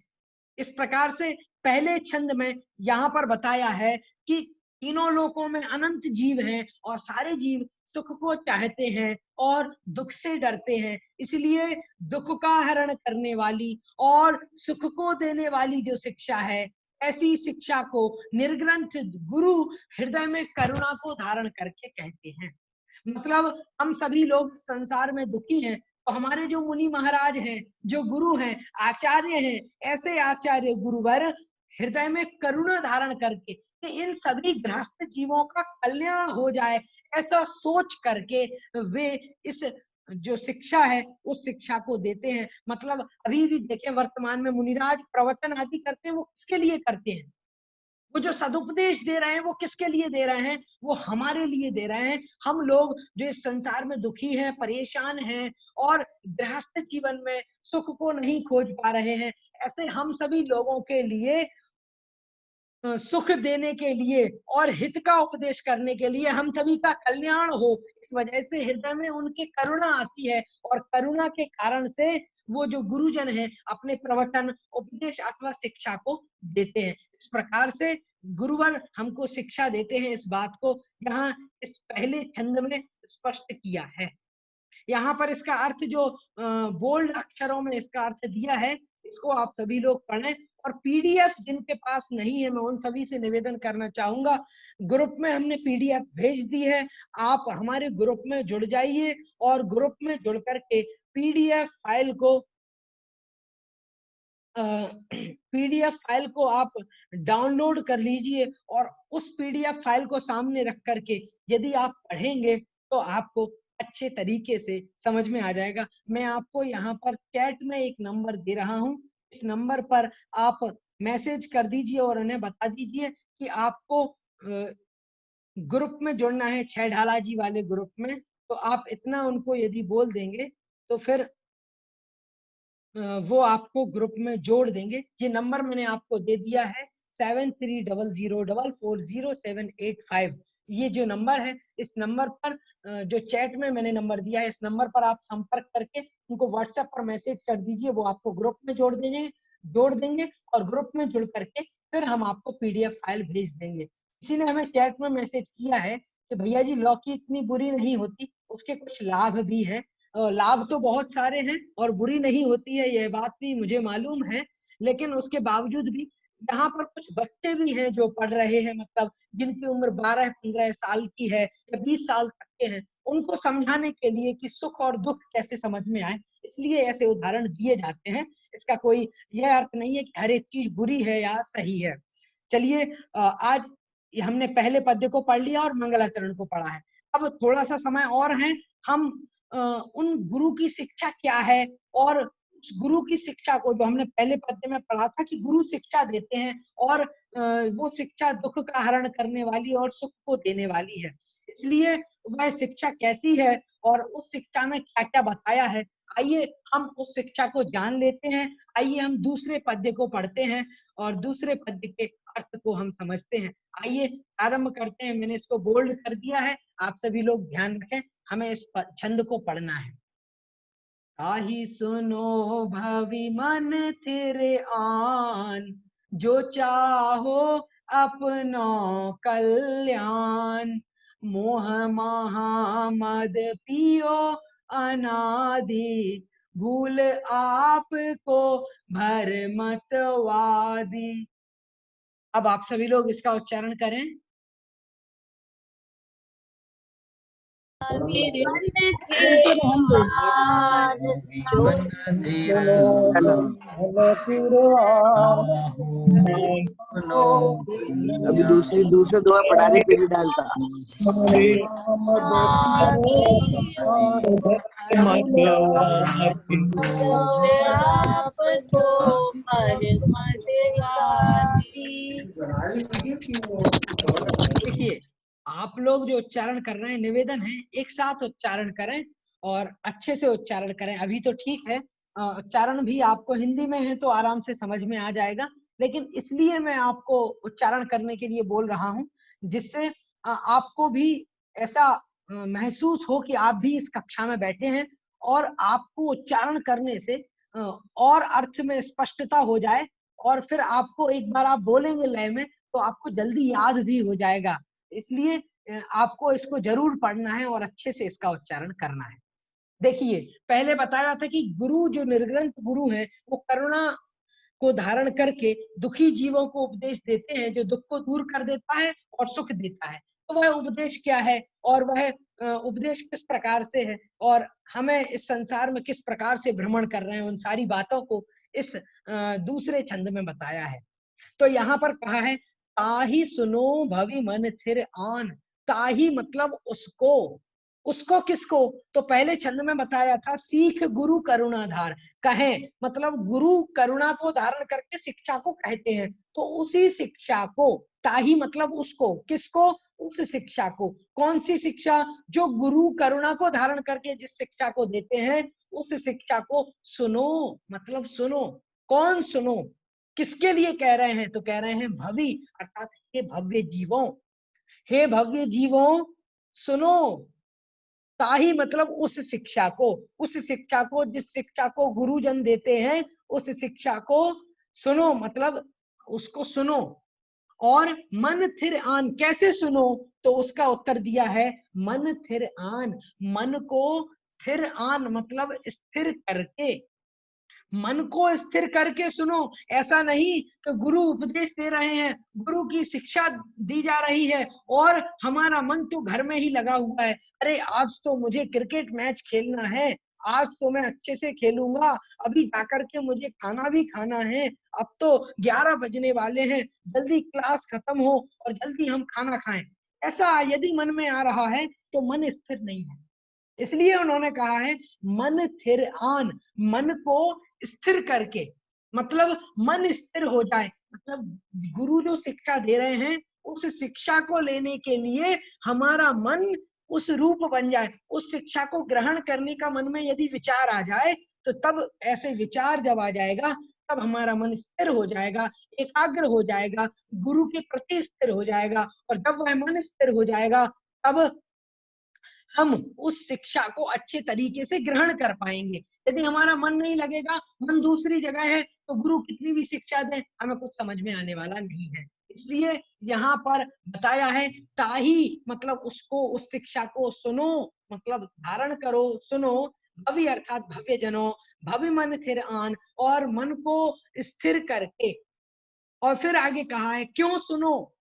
इस प्रकार से पहले छंद में यहाँ पर बताया है कि तीनों लोकों में अनंत जीव हैं और सारे जीव सुख को चाहते हैं और दुख से डरते हैं। इसलिए दुख का हरण करने वाली और सुख को देने वाली जो शिक्षा है, ऐसी शिक्षा को निर्ग्रंथ गुरु हृदय में करुणा को धारण करके कहते हैं। मतलब हम सभी लोग संसार में दुखी हैं, तो हमारे जो मुनि महाराज हैं, जो गुरु हैं, आचार्य हैं, ऐसे आचार्य गुरुवर हृदय में करुणा धारण करके कि इन सभी गृहस्थ जीवों का कल्याण हो जाए, ऐसा सोच करके वे इस जो शिक्षा है उस शिक्षा को देते हैं। मतलब अभी भी देखें, वर्तमान में मुनिराज प्रवचन आदि करते हैं, वो किसके लिए करते हैं? वो जो सदुपदेश दे रहे हैं, वो किसके लिए दे रहे हैं? वो हमारे लिए दे रहे हैं। हम लोग जो इस संसार में दुखी हैं, परेशान हैं और गृहस्थ जीवन में सुख को नहीं खोज पा रहे हैं, ऐसे हम सभी लोगों के लिए सुख देने के लिए और हित का उपदेश करने के लिए, हम सभी का कल्याण हो, इस वजह से हृदय में उनके करुणा आती है। और करुणा के कारण से वो जो गुरुजन हैं अपने प्रवचन, उपदेश अथवा शिक्षा को देते हैं। इस प्रकार से गुरुवर हमको शिक्षा देते हैं। इस बात को यहाँ इस पहले छंद में स्पष्ट किया है। यहाँ पर इसका अर्थ जो बोल्ड अक्षरों में इसका अर्थ दिया है, इसको आप सभी लोग पढ़ें। और पीडीएफ जिनके पास नहीं है, मैं उन सभी से निवेदन करना चाहूंगा, ग्रुप में हमने पीडीएफ भेज दी है, आप हमारे ग्रुप में जुड़ जाइए और ग्रुप में जुड़ करके पीडीएफ फाइल को आप डाउनलोड कर लीजिए। और उस पीडीएफ फाइल को सामने रख करके यदि आप पढ़ेंगे तो आपको अच्छे तरीके से समझ में आ जाएगा। मैं आपको यहाँ पर चैट में एक नंबर दे रहा हूँ, इस नंबर पर आप मैसेज कर दीजिए और उन्हें बता दीजिए कि आपको ग्रुप में जुड़ना है, छह ढाला जी वाले ग्रुप में। तो आप इतना उनको यदि बोल देंगे तो फिर वो आपको ग्रुप में जोड़ देंगे। ये नंबर मैंने आपको दे दिया है, 7300440785। ये जो नंबर है, इस नंबर पर जो चैट में मैंने नंबर दिया है, इस नंबर पर आप संपर्क करके उनको व्हाट्सएप पर मैसेज कर दीजिए। वो आपको ग्रुप में जोड़ देंगे और ग्रुप में जुड़ करके फिर हम आपको PDF फाइल भेज देंगे। किसी ने हमें चैट में मैसेज किया है कि भैया जी लौकी इतनी बुरी नहीं होती, उसके कुछ लाभ भी हैं। लाभ तो बहुत सारे हैं और बुरी नहीं होती है, यह बात भी मुझे मालूम है, लेकिन उसके बावजूद भी यहाँ पर कुछ बच्चे भी हैं जो पढ़ रहे हैं, मतलब जिनकी उम्र 12-15 साल की है या 20 साल तक के हैं, उनको समझाने के लिए कि सुख और दुख कैसे समझ में आए, इसलिए ऐसे उदाहरण दिए जाते हैं। इसका कोई यह अर्थ नहीं है कि हर एक चीज बुरी है या सही है। चलिए, आज हमने पहले पद्य को पढ़ लिया और मंगलाचरण को पढ़ा है। अब थोड़ा सा समय और है, हम उन गुरु की शिक्षा क्या है और उस गुरु की शिक्षा को, जो हमने पहले पद्य में पढ़ा था कि गुरु शिक्षा देते हैं और वो शिक्षा दुख का हरण करने वाली और सुख को देने वाली है, इसलिए वह शिक्षा कैसी है और उस शिक्षा में क्या क्या बताया है, आइए हम उस शिक्षा को जान लेते हैं। आइए हम दूसरे पद्य को पढ़ते हैं और दूसरे पद्य के अर्थ को हम समझते हैं। आइए आरंभ करते हैं। मैंने इसको बोल्ड कर दिया है, आप सभी लोग ध्यान रखें, हमें इस छंद को पढ़ना है। ताहि सुनो भवि मन तेरे आन, जो चाहो अपनो कल्याण, मोह महा मद पियो अनादि, भूल आपको भर मतवादी। अब आप सभी लोग इसका उच्चारण करें। मेरे मन थे आन, जो अभी दूसरे दो पढ़ाने पे भी डालता। आपको देखिए, आप लोग जो उच्चारण कर रहे हैं, निवेदन है एक साथ उच्चारण करें और अच्छे से उच्चारण करें। अभी तो ठीक है, उच्चारण भी आपको हिंदी में है तो आराम से समझ में आ जाएगा, लेकिन इसलिए मैं आपको उच्चारण करने के लिए बोल रहा हूँ जिससे आपको भी ऐसा महसूस हो कि आप भी इस कक्षा में बैठे हैं और आपको उच्चारण करने से और अर्थ में स्पष्टता हो जाए, और फिर आपको एक बार आप बोलेंगे लय में तो आपको जल्दी याद भी हो जाएगा। इसलिए आपको इसको जरूर पढ़ना है और अच्छे से इसका उच्चारण करना है। देखिए, पहले बताया था कि गुरु, जो निर्ग्रंथ गुरु है, वो करुणा को धारण करके दुखी जीवों को उपदेश देते हैं, जो दुख को दूर कर देता है और सुख देता है। तो वह उपदेश क्या है और वह उपदेश किस प्रकार से है और हमें इस संसार में किस प्रकार से भ्रमण कर रहे हैं, उन सारी बातों को इस दूसरे छंद में बताया है। तो यहाँ पर कहा है, ताहि सुनो भवि मन थिर आन। ताहि मतलब उसको, उसको किसको? तो पहले छंद में बताया था, सीख गुरु करुणाधार। कहें मतलब गुरु करुणा को धारण करके शिक्षा को कहते हैं, तो उसी शिक्षा को, ताहि मतलब उसको, किसको? उस शिक्षा को। कौन सी शिक्षा? जो गुरु करुणा को धारण करके जिस शिक्षा को देते हैं, उस शिक्षा को सुनो मतलब सुनो। कौन सुनो? किसके लिए कह रहे हैं? तो कह रहे हैं भवि, अर्थात हे भव्य जीवों, हे भव्य जीवों सुनो। ताही मतलब उस शिक्षा को, उस शिक्षा को, जिस शिक्षा को गुरुजन देते हैं, उस शिक्षा को सुनो मतलब उसको सुनो। और मन थिर आन, कैसे सुनो? तो उसका उत्तर दिया है, मन थिर आन, मन को थिर आन मतलब स्थिर करके, मन को स्थिर करके सुनो। ऐसा नहीं कि गुरु उपदेश दे रहे हैं, गुरु की शिक्षा दी जा रही है और हमारा मन तो घर में ही लगा हुआ है, अरे आज तो मुझे क्रिकेट मैच खेलना है, आज तो मैं अच्छे से खेलूंगा, अभी जाकर के मुझे खाना भी खाना है, अब तो 11 बजने वाले हैं, जल्दी क्लास खत्म हो और जल्दी हम खाना खाएं। ऐसा यदि मन में आ रहा है तो मन स्थिर नहीं है। इसलिए उन्होंने कहा है मन थिर आन, मन को स्थिर करके, मतलब मन स्थिर हो जाए, मतलब गुरु जो शिक्षा दे रहे हैं उस शिक्षा को लेने के लिए हमारा मन उस रूप बन जाए, उस शिक्षा को ग्रहण करने का मन में यदि विचार आ जाए, तो तब ऐसे विचार जब आ जाएगा तब हमारा मन स्थिर हो जाएगा, एकाग्र हो जाएगा, गुरु के प्रति स्थिर हो जाएगा। और जब वह मन स्थिर हो जाएगा तब हम उस शिक्षा को अच्छे तरीके से ग्रहण कर पाएंगे। यदि हमारा मन नहीं लगेगा, मन दूसरी जगह है, तो गुरु कितनी भी शिक्षा दे हमें कुछ समझ में आने वाला नहीं है। इसलिए यहाँ पर बताया है ताही मतलब उसको, उस शिक्षा को सुनो, मतलब धारण करो, सुनो। भवि अर्थात भव्य जनो, भवि मन स्थिर आन, और मन को स्थिर करके। और फिर आगे कहा है क्यों सुनो,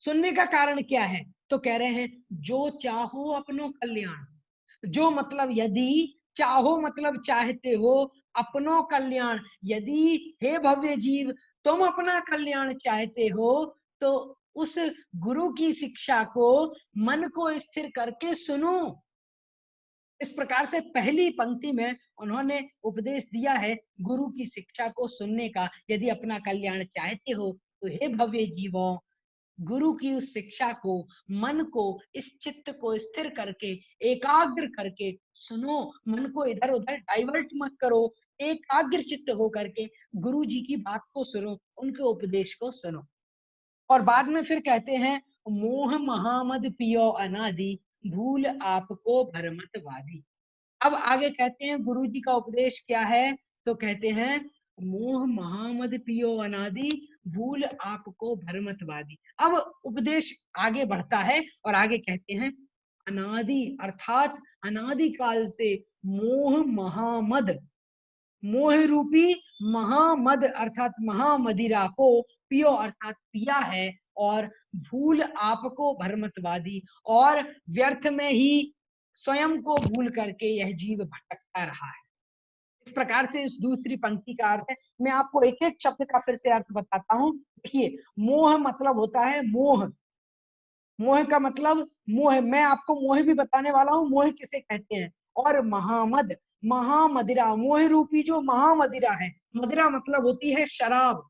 सुनने का कारण क्या है, तो कह रहे हैं जो चाहो अपनो कल्याण। जो मतलब यदि, चाहो मतलब चाहते हो, अपनो कल्याण, यदि हे भव्य जीव तुम अपना कल्याण चाहते हो, तो उस गुरु की शिक्षा को मन को स्थिर करके सुनो। इस प्रकार से पहली पंक्ति में उन्होंने उपदेश दिया है गुरु की शिक्षा को सुनने का। यदि अपना कल्याण चाहते हो तो हे भव्य जीवों, गुरु की उस शिक्षा को, मन को, इस चित्त को स्थिर करके, एकाग्र करके सुनो। मन को इधर उधर डाइवर्ट मत करो, एकाग्र चित्त हो करके गुरु जी की बात को सुनो, उनके उपदेश को सुनो। और बाद में फिर कहते हैं मोह महामद पियो अनादि, भूल आपको भरमत वादी। अब आगे कहते हैं गुरु जी का उपदेश क्या है, तो कहते हैं मोह महामद पियो अनादि, भूल आपको भरमतवादी। अब उपदेश आगे बढ़ता है और आगे कहते हैं अनादि अर्थात अनादि काल से मोह महामद, मोह रूपी महामद अर्थात महामदिरा को पियो अर्थात पिया है, और भूल आपको भरमतवादी, और व्यर्थ में ही स्वयं को भूल करके यह जीव भटकता रहा है। इस प्रकार से इस दूसरी पंक्ति का अर्थ है। मैं आपको एक एक शब्द का फिर से अर्थ बताता हूं। देखिए, मोह मतलब होता है मोह, मोह का मतलब मोह, मैं आपको मोह भी बताने वाला हूं, मोह किसे कहते हैं। और महामद, महामदिरा, मोह रूपी जो महामदिरा है, मदिरा मतलब होती है शराब,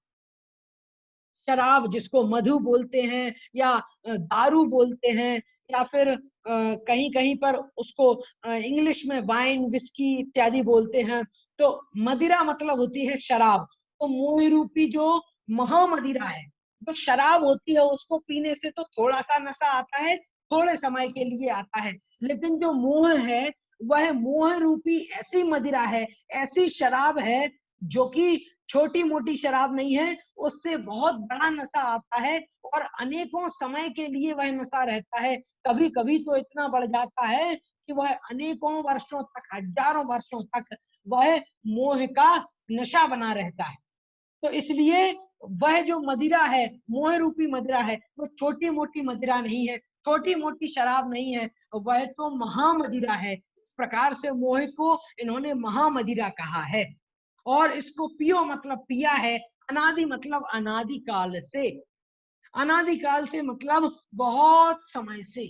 शराब जिसको मधु बोलते हैं या दारू बोलते हैं, या फिर कहीं कहीं पर उसको इंग्लिश में वाइन, विस्की इत्यादि बोलते हैं। तो मदिरा मतलब होती है शराब। तो मोह रूपी जो महामदिरा है, जो शराब होती है, उसको पीने से तो थोड़ा सा नशा आता है, थोड़े समय के लिए आता है, लेकिन जो मोह है वह मोह रूपी ऐसी मदिरा है, ऐसी शराब है जो कि छोटी मोटी शराब नहीं है, उससे बहुत बड़ा नशा आता है और अनेकों समय के लिए वह नशा रहता है। कभी कभी तो इतना बढ़ जाता है कि वह अनेकों वर्षों तक, हजारों वर्षों तक वह मोह का नशा बना रहता है। तो इसलिए वह जो मदिरा है, मोह रूपी मदिरा है, वो छोटी मोटी मदिरा नहीं है, छोटी मोटी शराब नहीं है, वह तो महामदिरा है। इस प्रकार से मोह को इन्होंने महामदिरा कहा है। और इसको पियो मतलब पिया है, अनादि मतलब अनादि काल से, अनादि काल से मतलब बहुत समय से,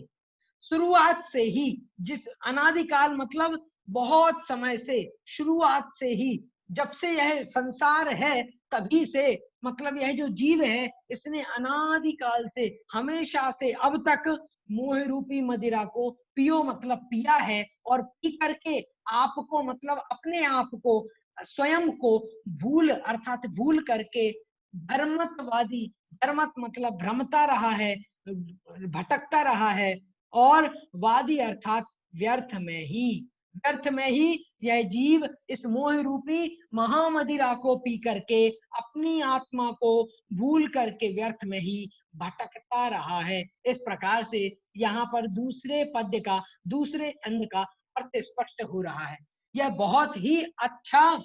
शुरुआत से ही, जिस अनादि काल मतलब बहुत समय से, शुरुआत से ही, जब से यह संसार है तभी से, मतलब यह जो जीव है इसने अनादि काल से, हमेशा से अब तक मोह रूपी मदिरा को पियो मतलब पिया है। और पी करके आपको मतलब अपने आप को, स्वयं को भूल अर्थात भूल करके भ्रमतवादी, भ्रमत मतलब भ्रमता रहा है, भटकता रहा है, और वादी अर्थात व्यर्थ में ही, व्यर्थ में ही यह जीव इस मोह रूपी महामदिरा को पी करके अपनी आत्मा को भूल करके व्यर्थ में ही भटकता रहा है। इस प्रकार से यहाँ पर दूसरे पद्य का, दूसरे छंद का अर्थ स्पष्ट हो रहा है। यह बहुत ही अच्छा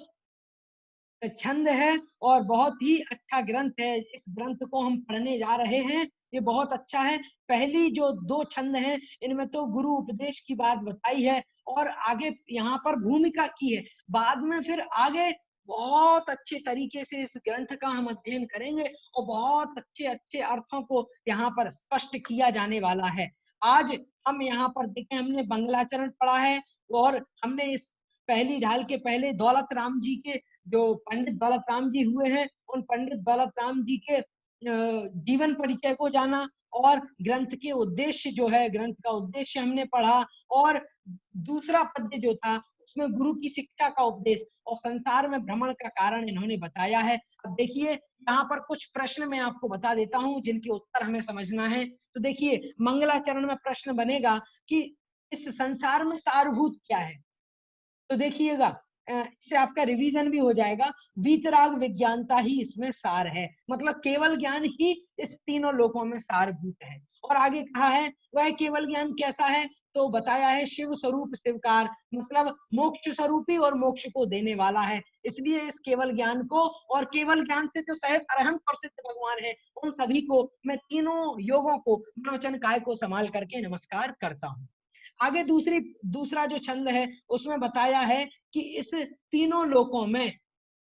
छंद है और बहुत ही अच्छा ग्रंथ है। इस ग्रंथ को हम पढ़ने जा रहे हैं, ये बहुत अच्छा है। पहली जो दो छंद हैं इनमें तो गुरु उपदेश की बात बताई है और आगे यहाँ पर भूमिका की है। बाद में फिर आगे बहुत अच्छे तरीके से इस ग्रंथ का हम अध्ययन करेंगे और बहुत अच्छे अच्छे अर्थों को यहाँ पर स्पष्ट किया जाने वाला है। आज हम यहाँ पर देखें, हमने बंगलाचरण पढ़ा है और हमने इस पहली ढाल के पहले दौलत राम जी के, जो पंडित दौलत राम जी हुए हैं, उन पंडित दौलत राम जी के जीवन परिचय को जाना और ग्रंथ के उद्देश्य जो है, ग्रंथ का उद्देश्य हमने पढ़ा। और दूसरा पद्य जो था उसमें गुरु की शिक्षा का उपदेश और संसार में भ्रमण का कारण इन्होंने बताया है। अब देखिए यहाँ पर कुछ प्रश्न मैं आपको बता देता हूँ जिनके उत्तर हमें समझना है। तो देखिए मंगलाचरण में प्रश्न बनेगा कि इस संसार में सारभूत क्या है। तो देखिएगा इससे आपका रिवीजन भी हो जाएगा। वीतराग विज्ञानता ही इसमें सार है, मतलब केवल ज्ञान ही इस तीनों लोकों में सारभूत है। और आगे कहा है वह केवल ज्ञान कैसा है, तो बताया है शिव स्वरूप शिवकार, मतलब मोक्ष स्वरूपी और मोक्ष को देने वाला है। इसलिए इस केवल ज्ञान को, और केवल ज्ञान से जो सहज अरहंत और सिद्ध भगवान है, उन सभी को मैं तीनों योगों को मनोवचन काय को संभाल करके नमस्कार करता हूँ। आगे दूसरा जो छंद है उसमें बताया है कि इस तीनों लोकों में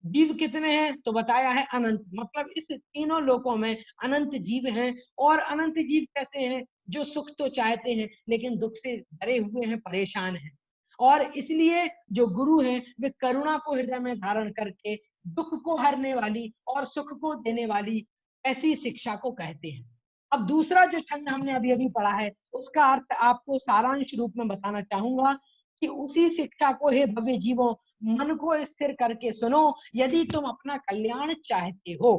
जीव कितने हैं, तो बताया है अनंत, मतलब इस तीनों लोकों में अनंत जीव हैं। और अनंत जीव कैसे हैं, जो सुख तो चाहते हैं लेकिन दुख से डरे हुए हैं, परेशान हैं। और इसलिए जो गुरु हैं वे करुणा को हृदय में धारण करके दुख को हरने वाली और सुख को देने वाली ऐसी शिक्षा को कहते हैं। अब दूसरा जो छंद हमने अभी अभी पढ़ा है उसका अर्थ आपको सारांश रूप में बताना चाहूंगा कि उसी शिक्षा को हे भव्य जीवों मन को स्थिर करके सुनो यदि तुम अपना कल्याण चाहते हो।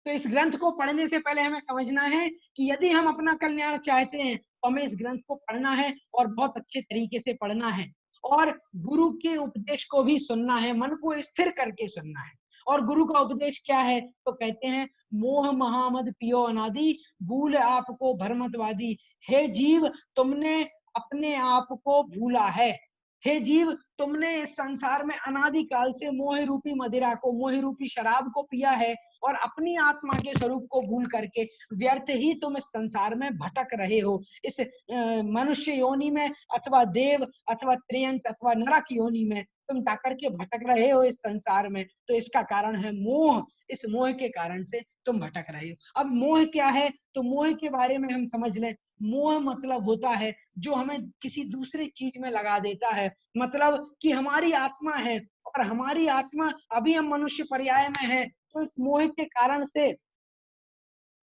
तो इस ग्रंथ को पढ़ने से पहले हमें समझना है कि यदि हम अपना कल्याण चाहते हैं तो हमें इस ग्रंथ को पढ़ना है और बहुत अच्छे तरीके से पढ़ना है और गुरु के उपदेश को भी सुनना है, मन को स्थिर करके सुनना है। और गुरु का उपदेश क्या है, तो कहते हैं मोह महामद पियो अनादि भूल आपको भरमतवादी। हे जीव तुमने अपने आप को भूला है, हे जीव तुमने इस संसार में अनादिकाल से मोह रूपी मदिरा को, मोह रूपी शराब को पिया है और अपनी आत्मा के स्वरूप को भूल करके व्यर्थ ही तुम इस संसार में भटक रहे हो। इस मनुष्य योनि में अथवा देव अथवा त्रियंच अथवा नरक योनि में तुम जाकर के भटक रहे हो इस संसार में। तो इसका कारण है मोह, इस मोह के कारण से तुम भटक रहे हो। अब मोह क्या है, तो मोह के बारे में हम समझ लें। मोह मतलब होता है जो हमें किसी दूसरी चीज में लगा देता है, मतलब कि हमारी आत्मा है और हमारी आत्मा अभी हम मनुष्य पर्याय में है, तो इस मोह के कारण से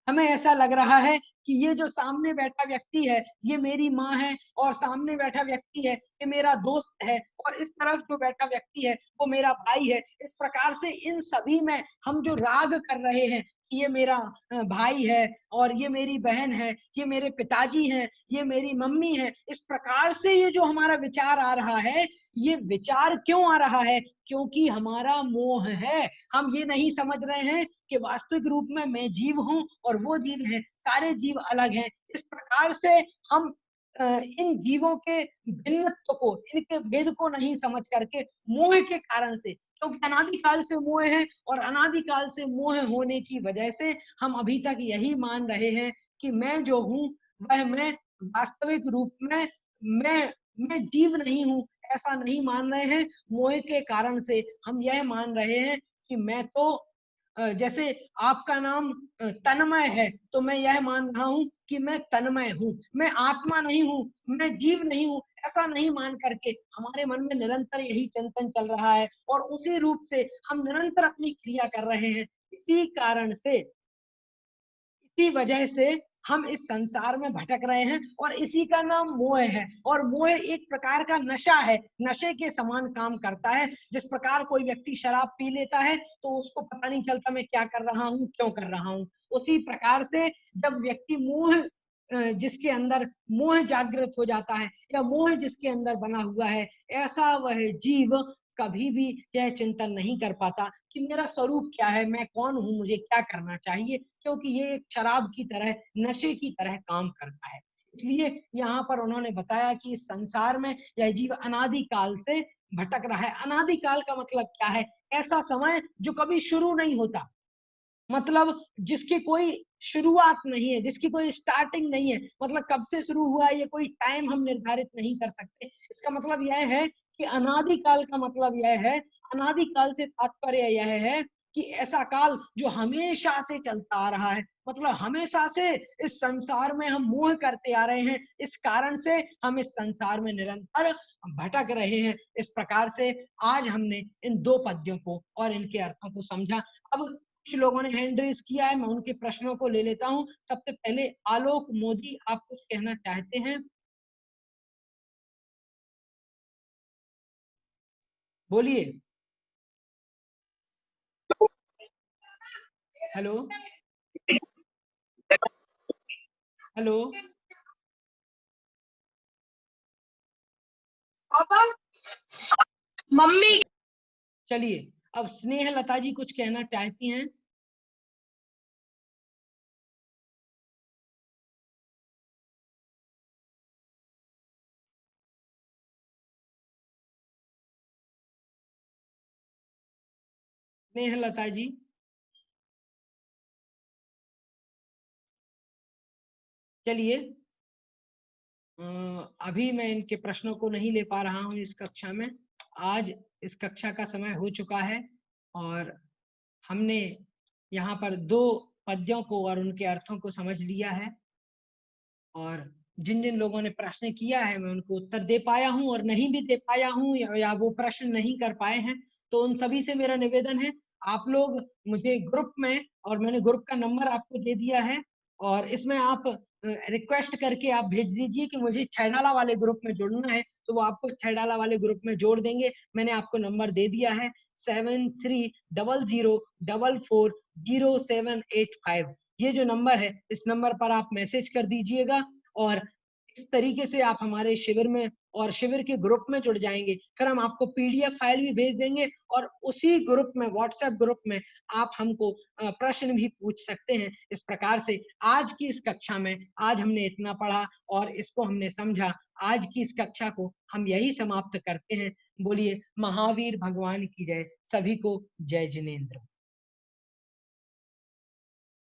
हमें ऐसा लग रहा है कि ये जो सामने बैठा व्यक्ति है ये मेरी माँ है, और सामने बैठा व्यक्ति है ये मेरा दोस्त है, और इस तरफ जो बैठा व्यक्ति है वो मेरा भाई है। इस प्रकार से इन सभी में हम जो राग कर रहे हैं कि ये मेरा भाई है और ये मेरी बहन है, ये मेरे पिताजी हैं, ये मेरी मम्मी है, इस प्रकार से ये जो हमारा विचार आ रहा है, ये विचार क्यों आ रहा है, क्योंकि हमारा मोह है। हम ये नहीं समझ रहे हैं कि वास्तविक रूप में मैं जीव हूं और वो जीव है, सारे जीव अलग हैं। इस प्रकार से हम इन जीवों के भिन्नत्व को, इनके भेद को नहीं समझ करके मोह के कारण से, क्योंकि अनादिकाल से मोह है और अनादिकाल से मोह होने की वजह से हम अभी तक यही मान रहे हैं कि मैं जो हूँ वह मैं वास्तविक रूप में मैं जीव नहीं हूँ, ऐसा नहीं मान रहे हैं। मोह के कारण से हम यह मान रहे हैं कि मैं तो जैसे आपका नाम तन्मय है तो मैं यह मान रहा हूं कि मैं तन्मय हूं, मैं आत्मा नहीं हूं, मैं जीव नहीं हूं, ऐसा नहीं मान करके हमारे मन में निरंतर यही चिंतन चल रहा है और उसी रूप से हम निरंतर अपनी क्रिया कर रहे हैं। इसी कारण से, इसी वजह से हम इस संसार में भटक रहे हैं और इसी का नाम मोह है। और मोह एक प्रकार का नशा है, नशे के समान काम करता है। जिस प्रकार कोई व्यक्ति शराब पी लेता है तो उसको पता नहीं चलता मैं क्या कर रहा हूँ, क्यों कर रहा हूँ, उसी प्रकार से जब व्यक्ति मोह जिसके अंदर मोह जागृत हो जाता है या मोह जिसके अंदर बना हुआ है, ऐसा वह जीव कभी भी यह चिंतन नहीं कर पाता कि मेरा स्वरूप क्या है, मैं कौन हूँ, मुझे क्या करना चाहिए, क्योंकि ये एक शराब की तरह, नशे की तरह काम करता है। इसलिए यहाँ पर उन्होंने बताया कि इस संसार में यह जीव अनादिकाल से भटक रहा है। अनादिकाल का मतलब क्या है, ऐसा समय जो कभी शुरू नहीं होता, मतलब जिसकी कोई शुरुआत नहीं है, जिसकी कोई स्टार्टिंग नहीं है, मतलब कब से शुरू हुआ ये कोई टाइम हम निर्धारित नहीं कर सकते। इसका मतलब यह है कि अनादिकाल का मतलब यह है, अनादिकाल से तात्पर्य यह है कि ऐसा काल जो हमेशा से चलता आ रहा है, मतलब हमेशा से इस संसार में हम मोह करते आ रहे हैं, इस कारण से हम इस संसार में निरंतर भटक रहे हैं। इस प्रकार से आज हमने इन दो पद्यों को और इनके अर्थों को समझा। अब कुछ लोगों ने हैंड रेज किया है, मैं उनके प्रश्नों को ले लेता हूं। सबसे पहले आलोक मोदी, आप कुछ कहना चाहते हैं? बोलिए। Hello hello. मम्मी चलिए, अब स्नेह लता जी कुछ कहना चाहती हैं। स्नेह लता जी। चलिए, अभी मैं इनके प्रश्नों को नहीं ले पा रहा हूं इस कक्षा में। आज इस कक्षा का समय हो चुका है और हमने यहाँ पर 2 पद्यों को और उनके अर्थों को समझ लिया है, और जिन जिन लोगों ने प्रश्न किया है मैं उनको उत्तर दे पाया हूं, और नहीं भी दे पाया हूं या वो प्रश्न नहीं कर पाए हैं तो उन सभी से मेरा निवेदन है, आप लोग मुझे ग्रुप में, और मैंने ग्रुप का नंबर आपको दे दिया है, और इसमें आप रिक्वेस्ट करके आप भेज दीजिए कि मुझे छैडाला वाले ग्रुप में जुड़ना है, तो वो आपको छैडाला वाले ग्रुप में जोड़ देंगे। मैंने आपको नंबर दे दिया है 7300440785। ये जो नंबर है, इस नंबर पर आप मैसेज कर दीजिएगा, और इस तरीके से आप हमारे शिविर में और शिविर के ग्रुप में जुड़ जाएंगे। फिर हम आपको पीडीएफ फाइल भी भेज देंगे, और उसी ग्रुप में, व्हाट्सएप ग्रुप में आप हमको प्रश्न भी पूछ सकते हैं। इस प्रकार से आज की इस कक्षा में आज हमने इतना पढ़ा और इसको हमने समझा। आज की इस कक्षा को हम यही समाप्त करते हैं। बोलिए महावीर भगवान की जय। सभी को जय जिनेंद्र।